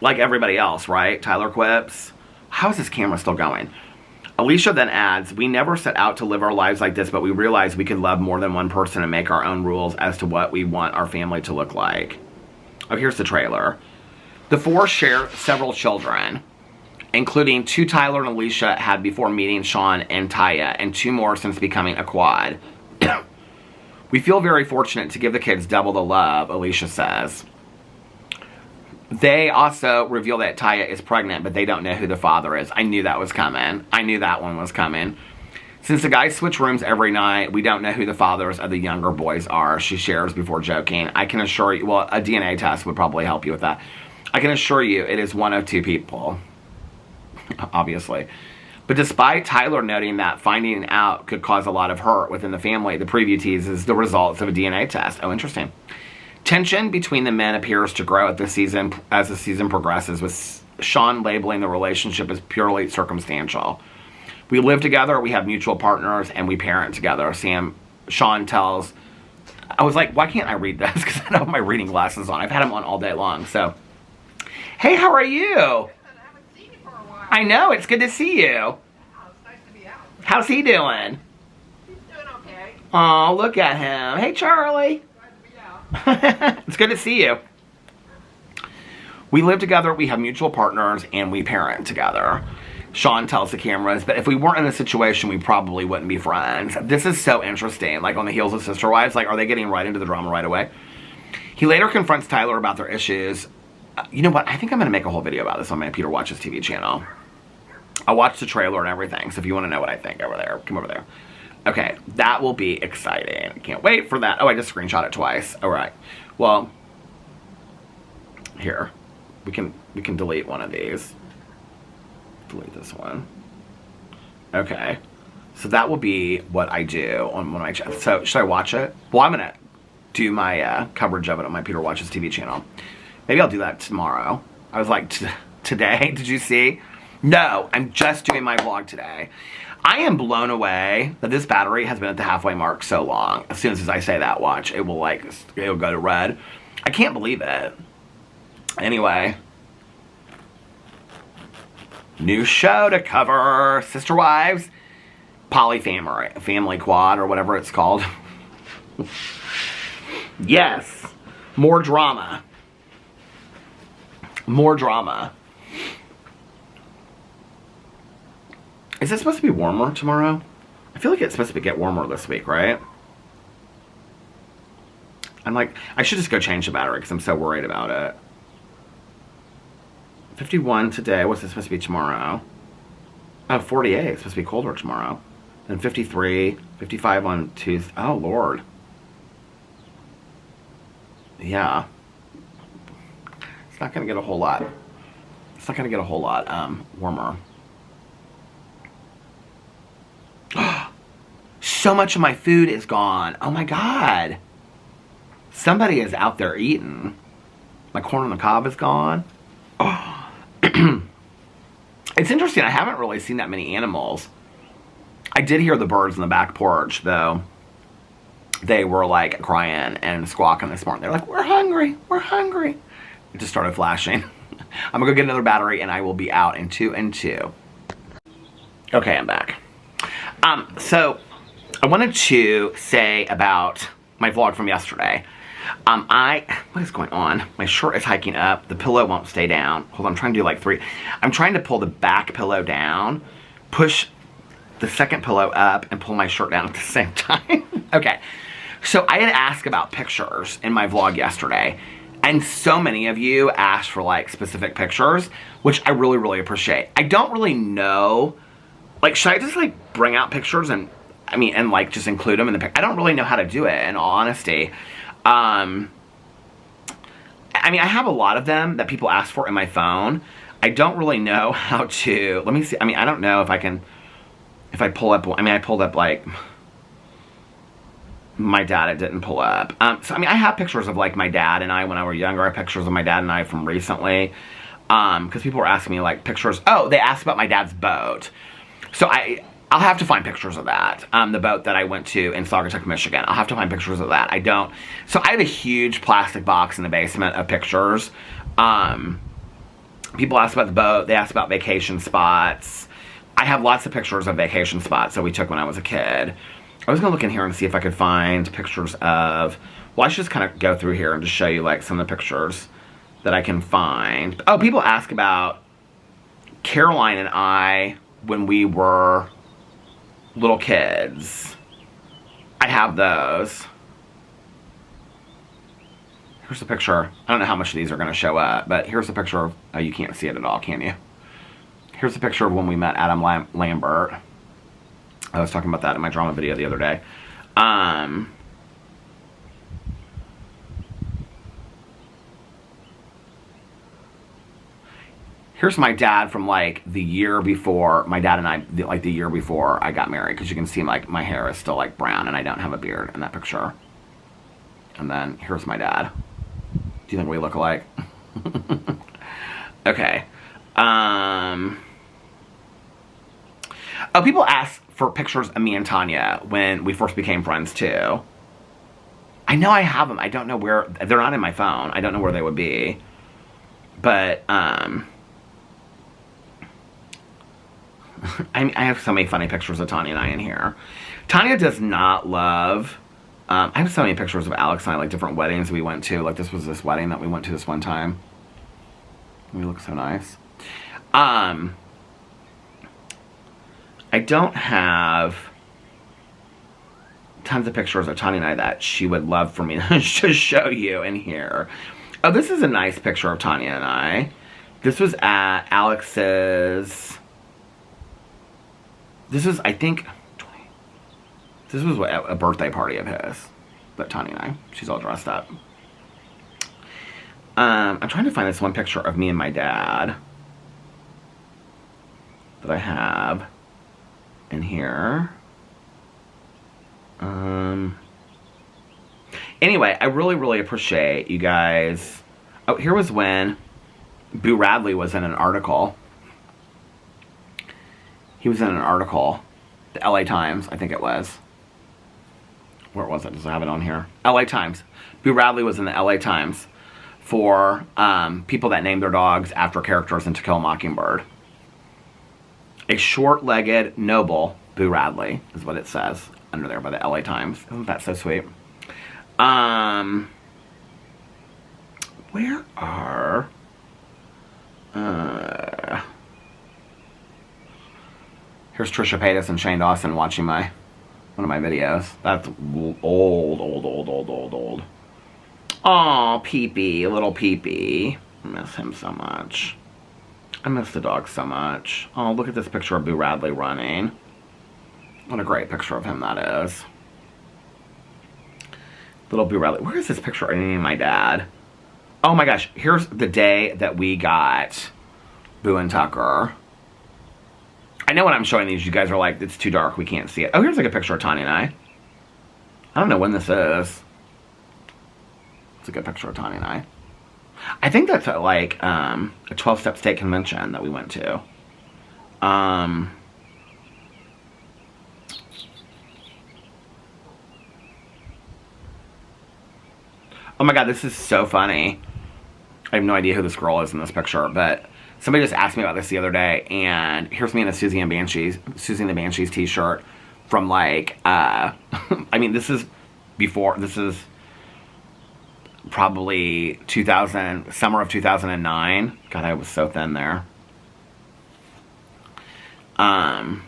Like everybody else, right? Tyler quips. How is this camera still going? Alicia then adds, we never set out to live our lives like this, but we realized we could love more than one person and make our own rules as to what we want our family to look like. Oh, here's the trailer. The 4 share several children, including 2 Tyler and Alicia had before meeting Sean and Taya, and 2 more since becoming a quad. We feel very fortunate to give the kids double the love, Alicia says. They also reveal that Taya is pregnant, but they don't know who the father is. I knew that was coming. I knew that one was coming. Since the guys switch rooms every night, we don't know who the fathers of the younger boys are, she shares before joking. I can assure you, well, a DNA test would probably help you with that. I can assure you it is one of 2 people. Obviously. But despite Tyler noting that finding out could cause a lot of hurt within the family, the preview teases the results of a DNA test. Oh, interesting. Tension between the men appears to grow as the season progresses, with Sean labeling the relationship as purely circumstantial. We live together, we have mutual partners, and we parent together. Sean tells... I was like, why can't I read this? Because I don't have my reading glasses on. I've had them on all day long, so... Hey, how are you? I know, it's good to see you. Oh, it's nice to be out. How's he doing? He's doing okay. Oh, look at him. Hey, Charlie. Glad to be out. It's good to see you. We live together, we have mutual partners, and we parent together. Sean tells the cameras, but if we weren't in this situation, we probably wouldn't be friends. This is so interesting. Like, on the heels of Sister Wives, like, are they getting right into the drama right away? He later confronts Tyler about their issues. You know what? I think I'm going to make a whole video about this on my Peter Watches TV channel. I watched the trailer and everything, so if you want to know what I think over there, come over there. Okay, that will be exciting. I can't wait for that. Oh, I just screenshot it twice. All right. Well, here. We can delete one of these. Delete this one. Okay. So that will be what I do on one of my channels. So, should I watch it? Well, I'm going to do my coverage of it on my Peter Watches TV channel. Maybe I'll do that tomorrow. I was like, today? Did you see? No, I'm just doing my vlog today. I am blown away that this battery has been at the halfway mark so long. As soon as I say that, watch, it'll go to red. I can't believe it. Anyway. New show to cover. Sister Wives. Polyfamily. Family Quad, or whatever it's called. Yes. More drama. More drama. Is it supposed to be warmer tomorrow? I feel like it's supposed to get warmer this week, right? I'm like, I should just go change the battery because I'm so worried about it. 51 today. What's it supposed to be tomorrow? Oh, 48. It's supposed to be colder tomorrow. Then 53, 55 on Tuesday. Oh, Lord. Yeah. It's not going to get a whole lot. It's not going to get a whole lot warmer. So much of my food is gone. Oh my God. Somebody is out there eating. My corn on the cob is gone. Oh. It's interesting. I haven't really seen that many animals. I did hear the birds in the back porch, though. They were like crying and squawking this morning. They're like, we're hungry. We're hungry. It just started flashing. I'm going to go get another battery and I will be out in 2 and 2. Okay, I'm back. So I wanted to say about my vlog from yesterday. What is going on? My shirt is hiking up. The pillow won't stay down. Hold on, I'm trying to do like 3. I'm trying to pull the back pillow down, push the second pillow up, and pull my shirt down at the same time. Okay, so I had asked about pictures in my vlog yesterday, and so many of you asked for like specific pictures, which I really, really appreciate. I don't really know, like, should I just like bring out pictures and like just include them in the pic? I don't really know how to do it, in all honesty. I have a lot of them that people ask for in my phone. I don't really know how to, let me see. I don't know if I can, if I pull up, I pulled up like, my dad, it didn't pull up. So I have pictures of like my dad and I when I were younger. I have pictures of my dad and I from recently. Because people were asking me like pictures. Oh, they asked about my dad's boat. So I'll have to find pictures of that. The boat that I went to in Saugatuck, Michigan. I'll have to find pictures of that. So I have a huge plastic box in the basement of pictures. People ask about the boat. They ask about vacation spots. I have lots of pictures of vacation spots that we took when I was a kid. I was going to look in here and see if I could find pictures of, well, I should just kind of go through here and just show you like some of the pictures that I can find. Oh, people ask about Caroline and I when we were little kids. I have those. Here's a picture. I don't know how much of these are going to show up, but here's a picture of, oh, you can't see it at all, can you? Here's a picture of when we met Adam Lambert. I was talking about that in my drama video the other day. Here's my dad from like the year before, my dad and I, like the year before I got married, because you can see like my hair is still like brown and I don't have a beard in that picture. And then here's my dad. Do you think we look alike? Okay. Oh, people ask for pictures of me and Tanya when we first became friends too. I know I have them. I don't know where, they're not in my phone. I don't know where they would be. But, I have so many funny pictures of Tanya and I in here. Tanya does not love, I have so many pictures of Alex and I, like different weddings we went to. Like this was this wedding that we went to this one time. We look so nice. I don't have tons of pictures of Tanya and I that she would love for me to show you in here. Oh, this is a nice picture of Tanya and I. This was at Alex's, this was, I think, this was a birthday party of his. But Tanya and I, she's all dressed up. I'm trying to find this one picture of me and my dad that I have in here. Anyway, I really, really appreciate you guys. Oh, here was when Boo Radley was in an article. He was in an article, the LA Times, I think it was. Where was it? Does it have it on here? LA Times. Boo Radley was in the LA Times for people that named their dogs after characters in To Kill a Mockingbird. A short-legged noble, Boo Radley, is what it says under there by the LA Times. Isn't that so sweet? Where are... Here's Trisha Paytas and Shane Dawson watching one of my videos. That's old. Aw, Pee-Pee, little Pee-Pee. I miss him so much. I miss the dog so much. Oh, look at this picture of Boo Radley running. What a great picture of him that is. Little Boo Radley. Where is this picture of me and my dad? Oh my gosh, here's the day that we got Boo and Tucker. I know when I'm showing these, you guys are like, it's too dark, we can't see it. Oh, here's like a picture of Tanya and I. I don't know when this is. It's a good picture of Tanya and I. I think that's at like a 12-step state convention that we went to. Oh my god, this is so funny. I have no idea who this girl is in this picture, but somebody just asked me about this the other day, and here's me in a Susie and the Banshees t-shirt from like, I mean, this is before, this is probably 2000, summer of 2009. God, I was so thin there. Where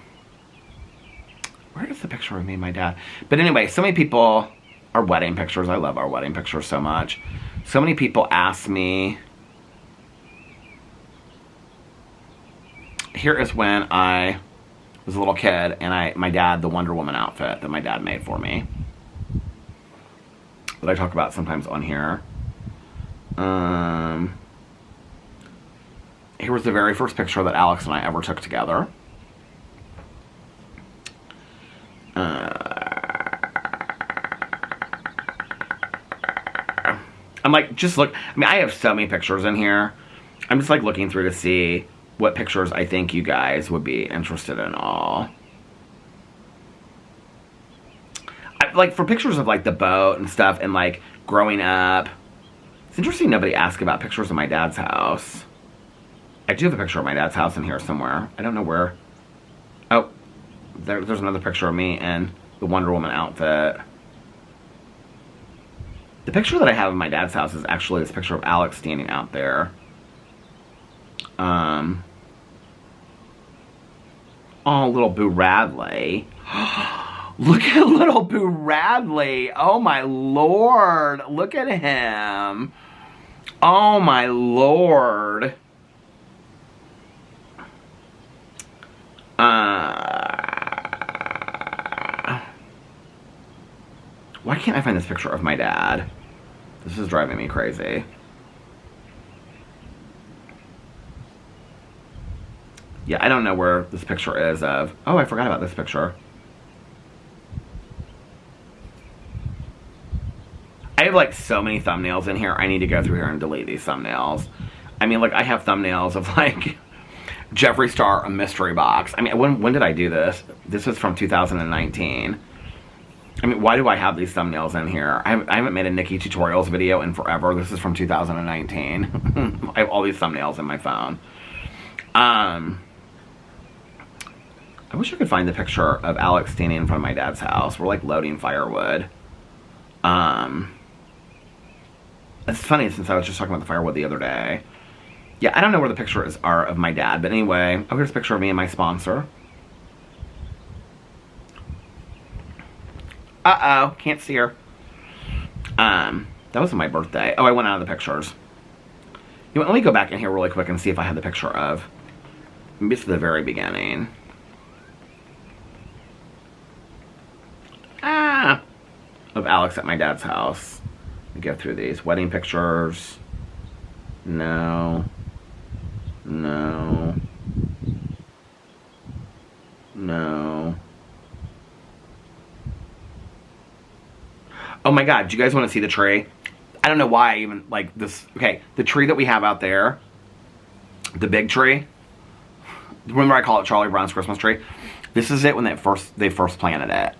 is the picture of me and my dad? But anyway, so many people, our wedding pictures, I love our wedding pictures so much. So many people ask me, here is when I was a little kid and my dad, the Wonder Woman outfit that my dad made for me, that I talk about sometimes on here. Here was the very first picture that Alex and I ever took together. I'm like, just look. I mean, I have so many pictures in here. I'm just like looking through to see what pictures I think you guys would be interested in all. Like for pictures of like the boat and stuff and like growing up. It's interesting nobody asked about pictures of my dad's house. I do have a picture of my dad's house in here somewhere. I don't know where. Oh, there's another picture of me in the Wonder Woman outfit. The picture that I have of my dad's house is actually this picture of Alex standing out there. Oh, little Boo Radley. Look at little Boo Radley. Oh, my Lord. Look at him. Oh, my Lord. Why can't I find this picture of my dad? This is driving me crazy. Yeah, I don't know where this picture is of. Oh, I forgot about this picture. I have like so many thumbnails in here. I need to go through here and delete these thumbnails. I mean, like I have thumbnails of like Jeffree Star, a mystery box. I mean, when did I do this? This was from 2019. I mean, why do I have these thumbnails in here? I haven't made a Nikki tutorials video in forever. This is from 2019. I have all these thumbnails in my phone. I wish I could find the picture of Alex standing in front of my dad's house. We're like loading firewood. It's funny since I was just talking about the firewood the other day. Yeah, I don't know where the pictures are of my dad, but anyway, oh, here's a picture of me and my sponsor. Uh-oh, can't see her. That was my birthday. Oh, I went out of the pictures. You know, let me go back in here really quick and see if I have the picture of, maybe it's the very beginning. Of Alex at my dad's house. Let me go through these. Wedding pictures. No. No. No. Oh my God, do you guys want to see the tree? I don't know why I even, like, this, okay, the tree that we have out there, the big tree, remember I call it Charlie Brown's Christmas tree? This is it when they first planted it.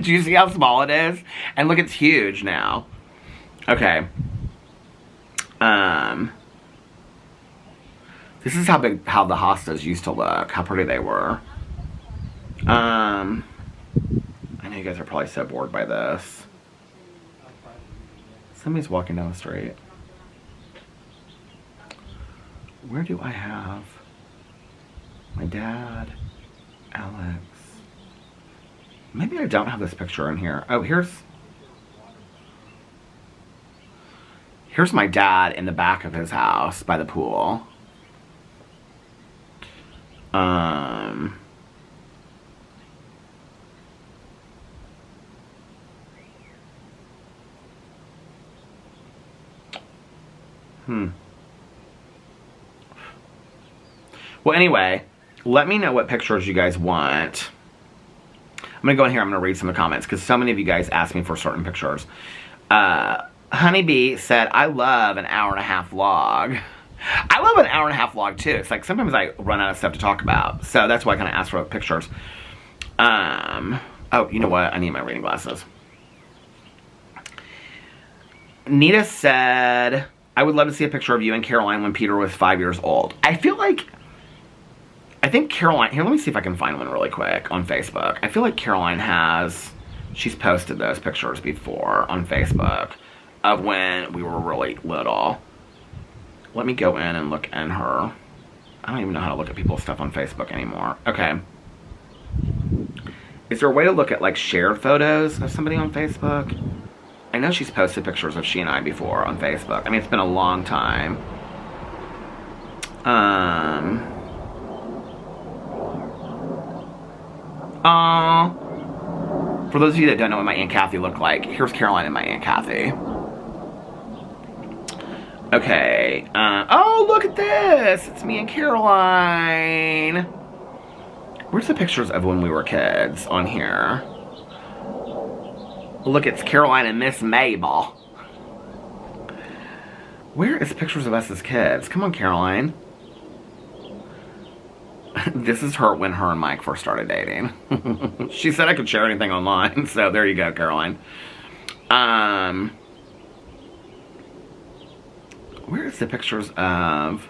Do you see how small it is? And look, it's huge now. Okay. This is how big, how the hostas used to look, how pretty they were. I know you guys are probably so bored by this. Somebody's walking down the street. Where do I have my dad, Alex? Maybe I don't have this picture in here. Oh, here's my dad in the back of his house by the pool. Well, anyway, let me know what pictures you guys want. I'm going to go in here, I'm going to read some of the comments, because so many of you guys asked me for certain pictures. Honeybee said, I love an hour-and-a-half vlog. I love an hour-and-a-half vlog, too. It's like, sometimes I run out of stuff to talk about. So that's why I kind of asked for pictures. Oh, you know what? I need my reading glasses. Nita said, I would love to see a picture of you and Caroline when Peter was 5 years old. I think Caroline, here, let me see if I can find one really quick on Facebook. I feel like Caroline she's posted those pictures before on Facebook of when we were really little. Let me go in and look in her. I don't even know how to look at people's stuff on Facebook anymore. Okay. Is there a way to look at like shared photos of somebody on Facebook? I know she's posted pictures of she and I before on Facebook. I mean, it's been a long time. For those of you that don't know what my Aunt Kathy looked like, here's Caroline and my Aunt Kathy. Okay. Oh, look at this. It's me and Caroline. Where's the pictures of when we were kids on here? Look, it's Caroline and Miss Mabel. Where is pictures of us as kids? Come on, Caroline. This is her when her and Mike first started dating. She said I could share anything online, so there you go, Caroline. Where's the pictures of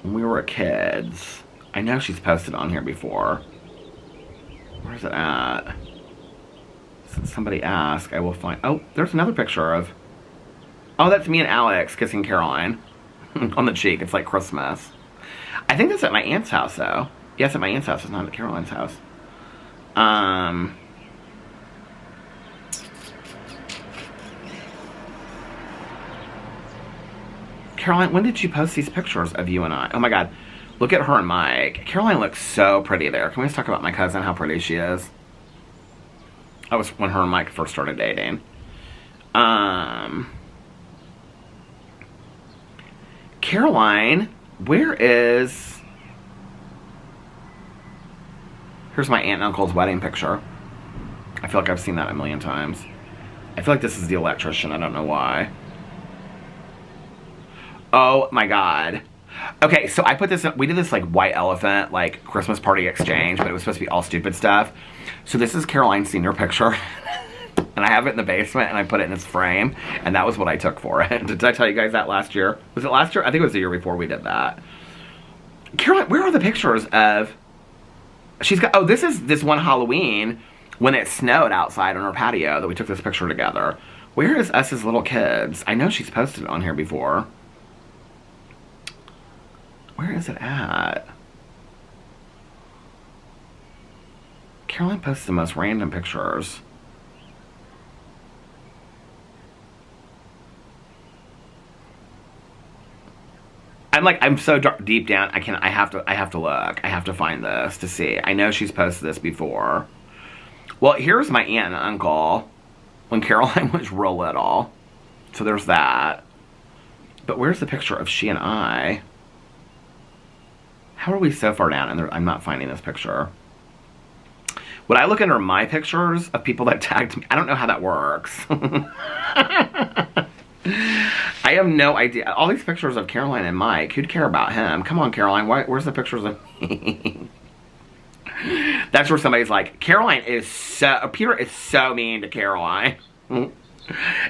when we were kids? I know she's posted on here before. Where's it at? Since somebody asked, I will find... Oh, there's another picture of... Oh, that's me and Alex kissing Caroline on the cheek. It's like Christmas. I think that's at my aunt's house, though. Yes, at my aunt's house. It's not at Caroline's house. Caroline, when did you post these pictures of you and I? Oh, my God. Look at her and Mike. Caroline looks so pretty there. Can we just talk about my cousin, how pretty she is? That was when her and Mike first started dating. Caroline, where is... Here's my aunt and uncle's wedding picture. I feel like I've seen that a million times. I feel like this is the electrician. I don't know why. Oh my God. Okay, so I put this, we did this like white elephant, like Christmas party exchange, but it was supposed to be all stupid stuff. So this is Caroline's senior picture. And I have it in the basement and I put it in its frame. And that was what I took for it. Did I tell you guys that last year? Was it last year? I think it was the year before we did that. Caroline, where are the pictures of... She's got... Oh, this is this one Halloween when it snowed outside on our patio that we took this picture together. Where is us as little kids? I know she's posted it on here before. Where is it at? Caroline posts the most random pictures. I'm so deep down. I have to look. I have to find this to see. I know she's posted this before. Well, here's my aunt and uncle when Caroline was real little. So there's that. But where's the picture of she and I? How are we so far down? And I'm not finding this picture. Would I look under my pictures of people that tagged me? I don't know how that works. I have no idea. All these pictures of Caroline and Mike. Who'd care about him? Come on, Caroline. Where's the pictures of me? That's where somebody's like, Caroline is so... Peter is so mean to Caroline.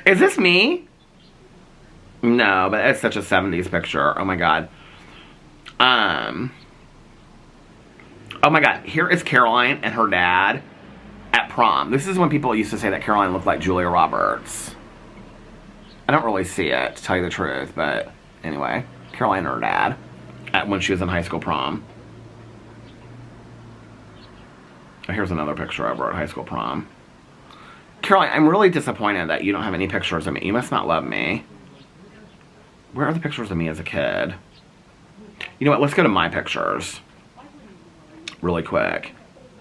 Is this me? No, but it's such a 70s picture. Oh, my God. Oh, my God. Here is Caroline and her dad at prom. This is when people used to say that Caroline looked like Julia Roberts. I don't really see it, to tell you the truth, but anyway, Caroline and her dad when she was in high school prom. Oh, here's another picture of her at high school prom. Caroline, I'm really disappointed that you don't have any pictures of me. You must not love me. Where are the pictures of me as a kid? You know what? Let's go to my pictures. Really quick.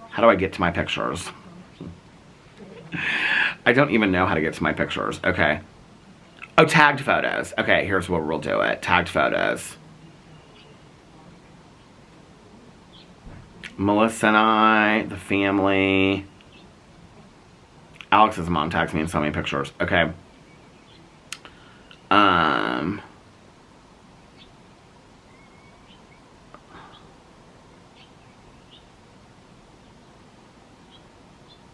How do I get to my pictures? I don't even know how to get to my pictures. Okay. Oh, tagged photos. Okay, here's where we'll do it. Tagged photos. Melissa and I, the family. Alex's mom tags me in so many pictures. Okay.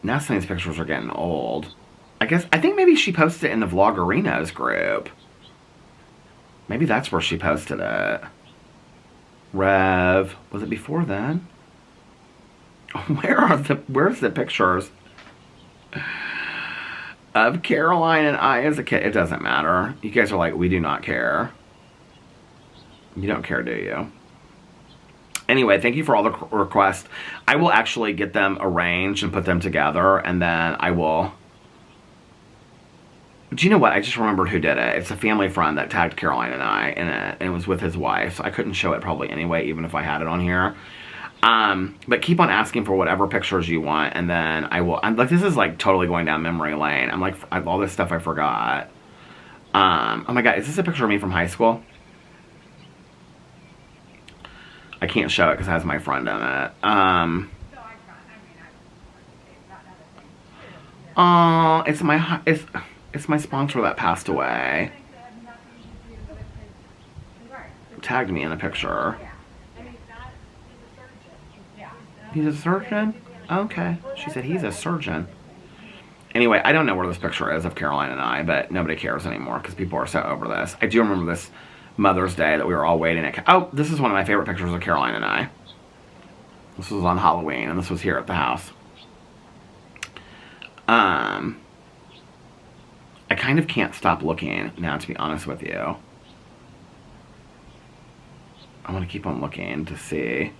Now some of these pictures are getting old. I think maybe she posted it in the Vloggerinos group. Maybe that's where she posted it. Rev. Was it before then? Where's the pictures? Of Caroline and I as a kid. It doesn't matter. You guys are like, we do not care. You don't care, do you? Anyway, thank you for all the requests. I will actually get them arranged and put them together, and then I will... Do you know what? I just remembered who did it. It's a family friend that tagged Caroline and I in it, and it was with his wife, so I couldn't show it probably anyway, even if I had it on here. But keep on asking for whatever pictures you want, and then I will... like, this is like totally going down memory lane. I'm like, all this stuff I forgot. Oh my god, is this a picture of me from high school? I can't show it because it has my friend in it. Oh, it's my sponsor that passed away. Tagged me in the picture. He's a surgeon? Okay. She said he's a surgeon. Anyway, I don't know where this picture is of Caroline and I, but nobody cares anymore because people are so over this. I do remember this Mother's Day that we were all waiting at. Oh, this is one of my favorite pictures of Caroline and I. This was on Halloween, and this was here at the house. I kind of can't stop looking now, to be honest with you. I want to keep on looking to see.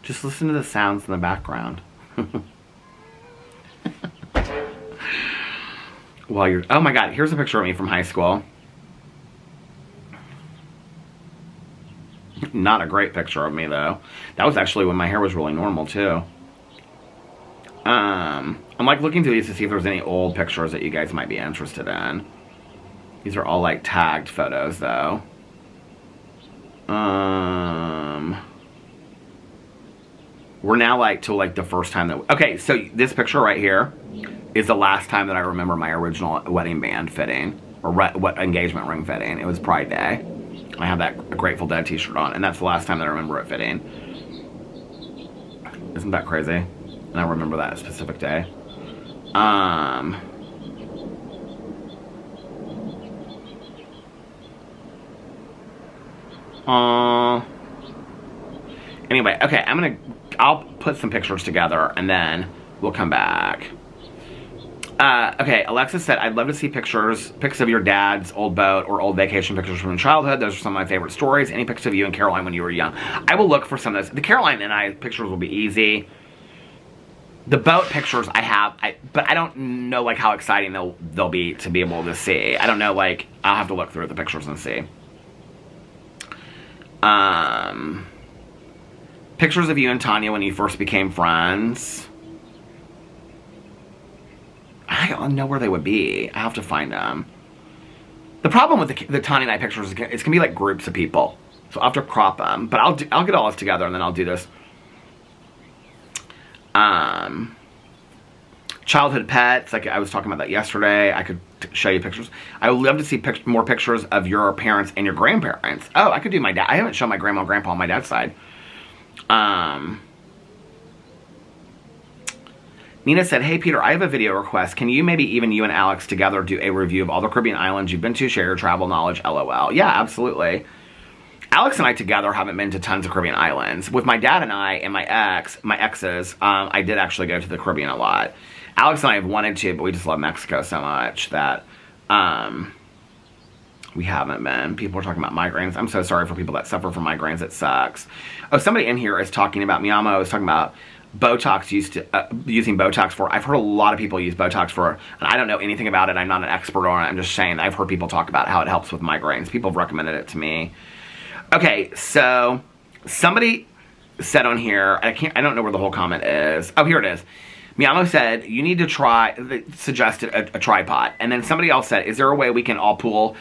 Just listen to the sounds in the background. While you're... Oh my god, here's a picture of me from high school. Not a great picture of me, though. That was actually when my hair was really normal, too. I'm like looking through these to see if there's any old pictures that you guys might be interested in. These are all like tagged photos, though. We're now like to like the first time that... Okay, so this picture right here is the last time that I remember my original wedding band fitting. Or what engagement ring fitting. It was Pride Day. I have that Grateful Dead t-shirt on. And that's the last time that I remember it fitting. Isn't that crazy? And I remember that specific day. Anyway, okay, I'll put some pictures together and then we'll come back. Okay, Alexa said, I'd love to see pics of your dad's old boat or old vacation pictures from your childhood. Those are some of my favorite stories. Any pics of you and Caroline when you were young. I will look for some of those. The Caroline and I pictures will be easy. The boat pictures I have, but I don't know like how exciting they'll be to be able to see. I don't know, like, I'll have to look through the pictures and see. Pictures of you and Tanya when you first became friends. I don't know where they would be. I have to find them. The problem with the Tanya and I pictures is it's going to be like groups of people. So I'll have to crop them. But I'll get all this together and then I'll do this. Childhood pets. Like I was talking about that yesterday. I could show you pictures. I would love to see more pictures of your parents and your grandparents. Oh, I could do my dad. I haven't shown my grandma and grandpa on my dad's side. Nina said, hey Peter, I have a video request. Can you maybe even you and Alex together do a review of all the Caribbean islands you've been to, share your travel knowledge, LOL. Yeah, absolutely. Alex and I together haven't been to tons of Caribbean islands. With my dad and I and my exes, I did actually go to the Caribbean a lot. Alex and I have wanted to, but we just love Mexico so much that we haven't been. People are talking about migraines. I'm so sorry for people that suffer from migraines. It sucks. Oh, somebody in here is talking about, Miyamo is talking about Botox using Botox for. I've heard a lot of people use Botox for, and I don't know anything about it. I'm not an expert on it. I'm just saying I've heard people talk about how it helps with migraines. People have recommended it to me. Okay, so somebody said on here, I don't know where the whole comment is. Oh, here it is. Miyamo said, you need to suggested a tripod. And then somebody else said, is there a way we can all pool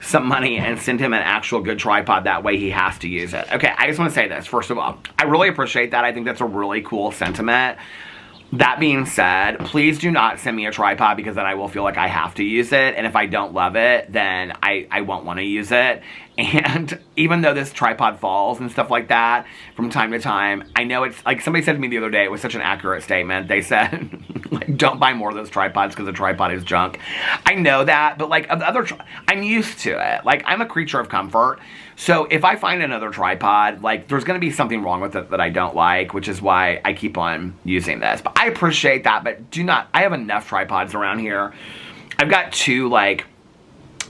some money and send him an actual good tripod? That way he has to use it. Okay, I just want to say this. First of all, I really appreciate that. I think that's a really cool sentiment. That being said, please do not send me a tripod because then I will feel like I have to use it. And if I don't love it, then I won't want to use it. And even though this tripod falls and stuff like that from time to time, I know it's like somebody said to me the other day, it was such an accurate statement. They said, like, don't buy more of those tripods because the tripod is junk. I know that, but like I'm used to it. Like, I'm a creature of comfort. So if I find another tripod, like, there's going to be something wrong with it that I don't like, which is why I keep on using this. But I appreciate that, but I have enough tripods around here. I've got 2, like,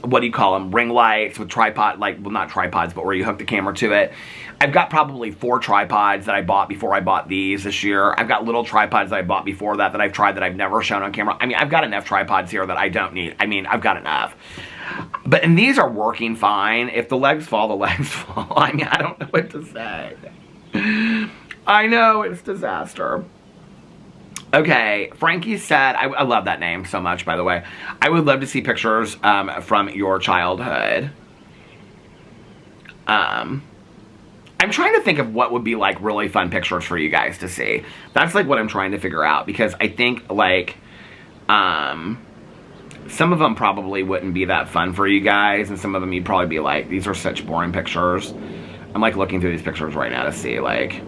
what do you call them, ring lights with tripod, like, well, not tripods, but where you hook the camera to it. I've got probably 4 tripods that I bought before I bought these this year. I've got little tripods that I bought before that I've tried that I've never shown on camera. I mean, I've got enough tripods here that I don't need. I mean, I've got enough. And these are working fine. If the legs fall, the legs fall. I mean, I don't know what to say. I know, it's disaster. Okay, Frankie said, I love that name so much, by the way. I would love to see pictures from your childhood. I'm trying to think of what would be, like, really fun pictures for you guys to see. That's, like, what I'm trying to figure out. Because I think, like, some of them probably wouldn't be that fun for you guys. And some of them you'd probably be like, these are such boring pictures. I'm, like, looking through these pictures right now to see, like,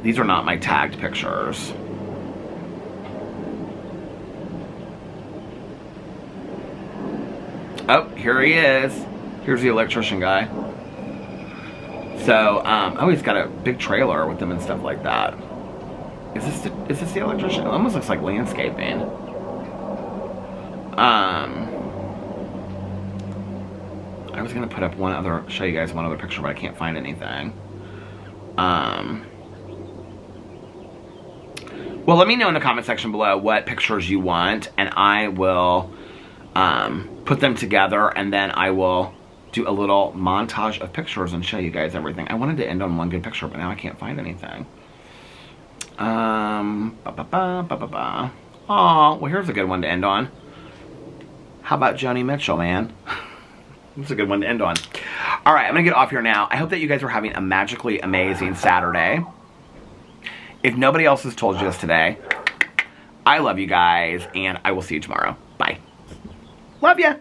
these are not my tagged pictures. Oh, here he is. Here's the electrician guy. So, oh, he's got a big trailer with him and stuff like that. Is this the electrician? It almost looks like landscaping. I was gonna put up show you guys one other picture, but I can't find anything. Well, let me know in the comment section below what pictures you want, and I will put them together, and then I will do a little montage of pictures and show you guys everything. I wanted to end on one good picture, but now I can't find anything. Aw, well, here's a good one to end on. How about Joni Mitchell, man? That's a good one to end on. All right, I'm gonna get off here now. I hope that you guys are having a magically amazing Saturday. If nobody else has told you this today, I love you guys, and I will see you tomorrow. Bye. Love ya.